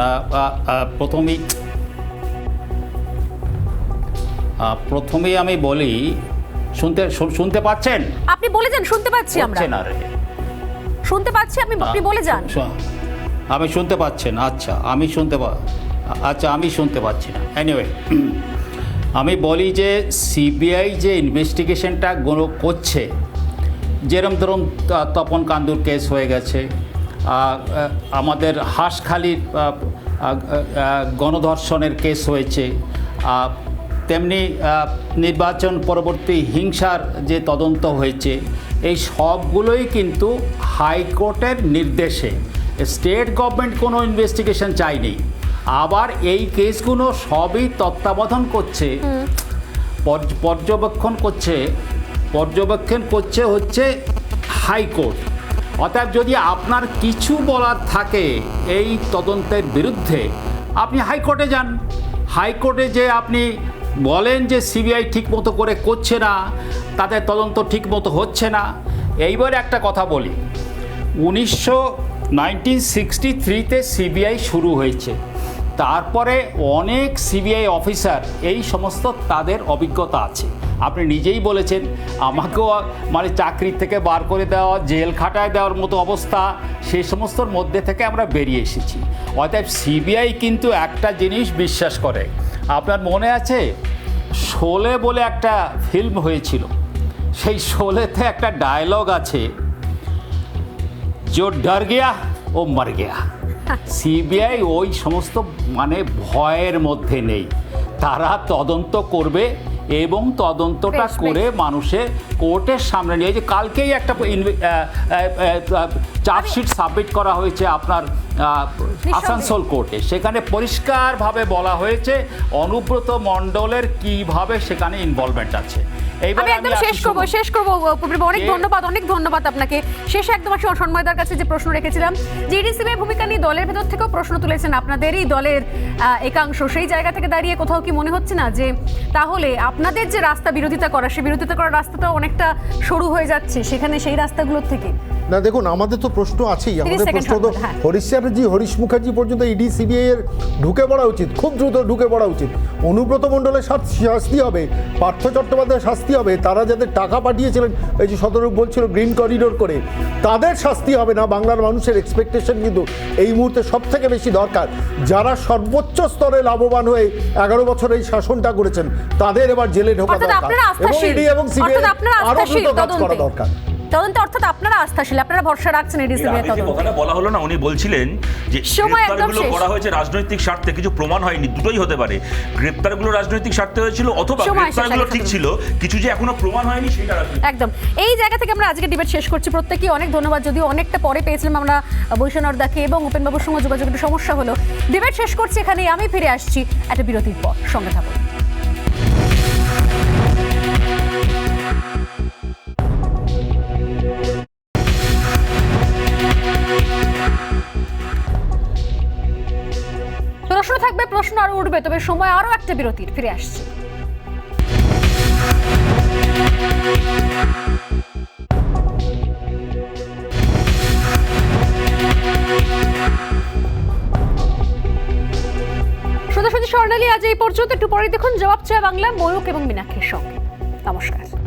প্রথমেই আমি বলি, শুনতে পাচ্ছেন? আপনি বলে যান, শুনতে পাচ্ছি আমরা, শুনতে পাচ্ছি, আপনি বলে যান। আমি শুনতে পাচ্ছেন? আচ্ছা, আমি শুনতে পাচ্ছি না। এনিওয়ে, আমি বলি যে সিবিআই যে ইনভেস্টিগেশনটা করছে, যেরকম ধরুন তপন কান্দুর কেস হয়ে গেছে, আমাদের হাঁসখালির গণধর্ষণের কেস হয়েছে, তেমনি নির্বাচন পরবর্তী হিংসার যে তদন্ত হয়েছে, এই সবগুলোই কিন্তু হাইকোর্টের নির্দেশে, স্টেট গভর্নমেন্ট কোনো ইনভেস্টিগেশন চায়নি। আবার এই কেসগুলো সবই তত্ত্বাবধান করছে, পর্যবেক্ষণ করছে হচ্ছে হাইকোর্ট। অর্থাৎ যদি আপনার কিছু বলার থাকে এই তদন্তের বিরুদ্ধে, আপনি হাইকোর্টে যান। হাইকোর্টে যে আপনি বলেন যে সিবিআই ঠিকমতো করে করছে না, তাদের তদন্ত ঠিকমতো হচ্ছে না। এইবার একটা কথা বলি, 1963-তে সিবিআই শুরু হয়েছে, তারপরে অনেক সিবিআই অফিসার এই সমস্ত তাদের অভিজ্ঞতা আছে। আপনি নিজেই বলেছেন, আমাকেও মানে চাকরি থেকে বার করে দেওয়া, জেল খাটায় দেওয়ার মতো অবস্থা, সেই সমস্তর মধ্যে থেকে আমরা বেরিয়ে এসেছি। অতএব সিবিআই কিন্তু একটা জিনিস বিশ্বাস করে, আপনার মনে আছে শোলে বলে একটা ফিল্ম হয়েছিল, সেই শোলেতে একটা ডায়লগ আছে, जो डर गया वो मर गया। সিবিআই ওই সমস্ত মানে ভয়ের মধ্যে নেই, তারা তদন্ত করবে এবং তদন্তটা করে মানুষের কোর্টের সামনে নিয়ে, যে কালকেই একটা চার্জশিট সাবমিট করা হয়েছে আপনার আসানসোল কোর্টে, সেখানে পরিষ্কারভাবে বলা হয়েছে অনুব্রত মণ্ডলের কিভাবে সেখানে ইনভলভমেন্ট আছে। আমি একদম শেষ করবো অনেক ধন্যবাদ আপনাকে। শেষে একদম আসি সন্ময়দার কাছে যে প্রশ্ন রেখেছিলাম, যে ইডিসিবিআই ভূমিকা নিয়ে দলের ভেতর থেকেও প্রশ্ন তুলেছেন আপনাদেরই দলের একাংশ, সেই জায়গা থেকে দাঁড়িয়ে কোথাও কি মনে হচ্ছে না যে তাহলে আপনাদের যে রাস্তা বিরোধিতা করা, সেই বিরোধিতা করার রাস্তাটাও অনেকটা সরু হয়ে যাচ্ছে সেখানে সেই রাস্তাগুলোর থেকে? না দেখুন, আমাদের তো প্রশ্ন আছেই। 30 আমাদের সেকেন্ড প্রশ্ন তো থাকবে, হ্যাঁ। হরিশ চ্যাটার্জি, হরিশ মুখার্জি পর্যন্ত ইডি সিবিআই এর ঢুকে পড়া উচিত, খুব দ্রুত ঢুকে পড়া উচিত। অনুব্রত মণ্ডলের শাস্তি হবে, পার্থ চট্টোপাধ্যায়ের শাস্তি হবে, তারা যাদের টাকা পাঠিয়েছিলেন, এই যে শতরূপ বলছিল গ্রিন করিডোর করে, তাদের শাস্তি হবে না। বাংলার মানুষের এক্সপেকটেশন কিন্তু এই মুহূর্তে সব থেকে বেশি দরকার, যারা সর্বোচ্চ স্তরে লাভবান হয়ে 11 বছর এই শাসনটা করেছেন, তাদের এবার জেলে ঢোকা অর্থাৎ দরকার আপনারা এবং আস্থাশীল, ইডি এবং সিবিআই অর্থাৎ আপনারা আরো আস্থাশীল দ্রুত কাজ করা তদন্তে। দরকার। তদন্তে অর্থাৎ আপনারা আস্থাশীল, আপনারা ভরসা রাখছেন এডি এর সিবিআই আগে যে তদন্তে। কথাটা বলা হলো না, উনি বলছিলেন যে সময় একদম গ্রেপ্তারগুলো শেষ। করা হয়েছে রাজনৈতিক স্বার্থে, কিছু প্রমাণ হয়নি, দুটোই হতে পারে। গ্রেপ্তারগুলো রাজনৈতিক স্বার্থে হয়েছিল, অথবা সময় শেষ, গ্রেপ্তারগুলো আগে ঠিক থাকুন। ছিল, কিছু যে এখনো প্রমাণ হয়নি সেটা রাজনৈতিক। একদম এই জায়গা থেকে আমরা আজকে ডিবেট শেষ করছি। প্রত্যেককে অনেক ধন্যবাদ, যদিও অনেকটা পরে পেয়েছিলাম আমরা বৈষ্ণবদাকে এবং উপেনবাবুর সঙ্গে যোগাযোগের একটু সমস্যা হলো। ডিবেট শেষ করছি এখানে, আমি ফিরে আসছি একটা বিরতির পর, সঙ্গে থাকুন। প্রশ্ন থাকবে, প্রশ্ন আরো উঠবে, তবে সময় আরো একটা বিরতির, ফিরে আসছি। সোজাসুজি স্বর্ণালী আজ এই পর্যন্ত। একটু পরে দেখুন জবাব চায় বাংলা, ময়ূক এবং মীনাক্ষীর সঙ্গে। নমস্কার।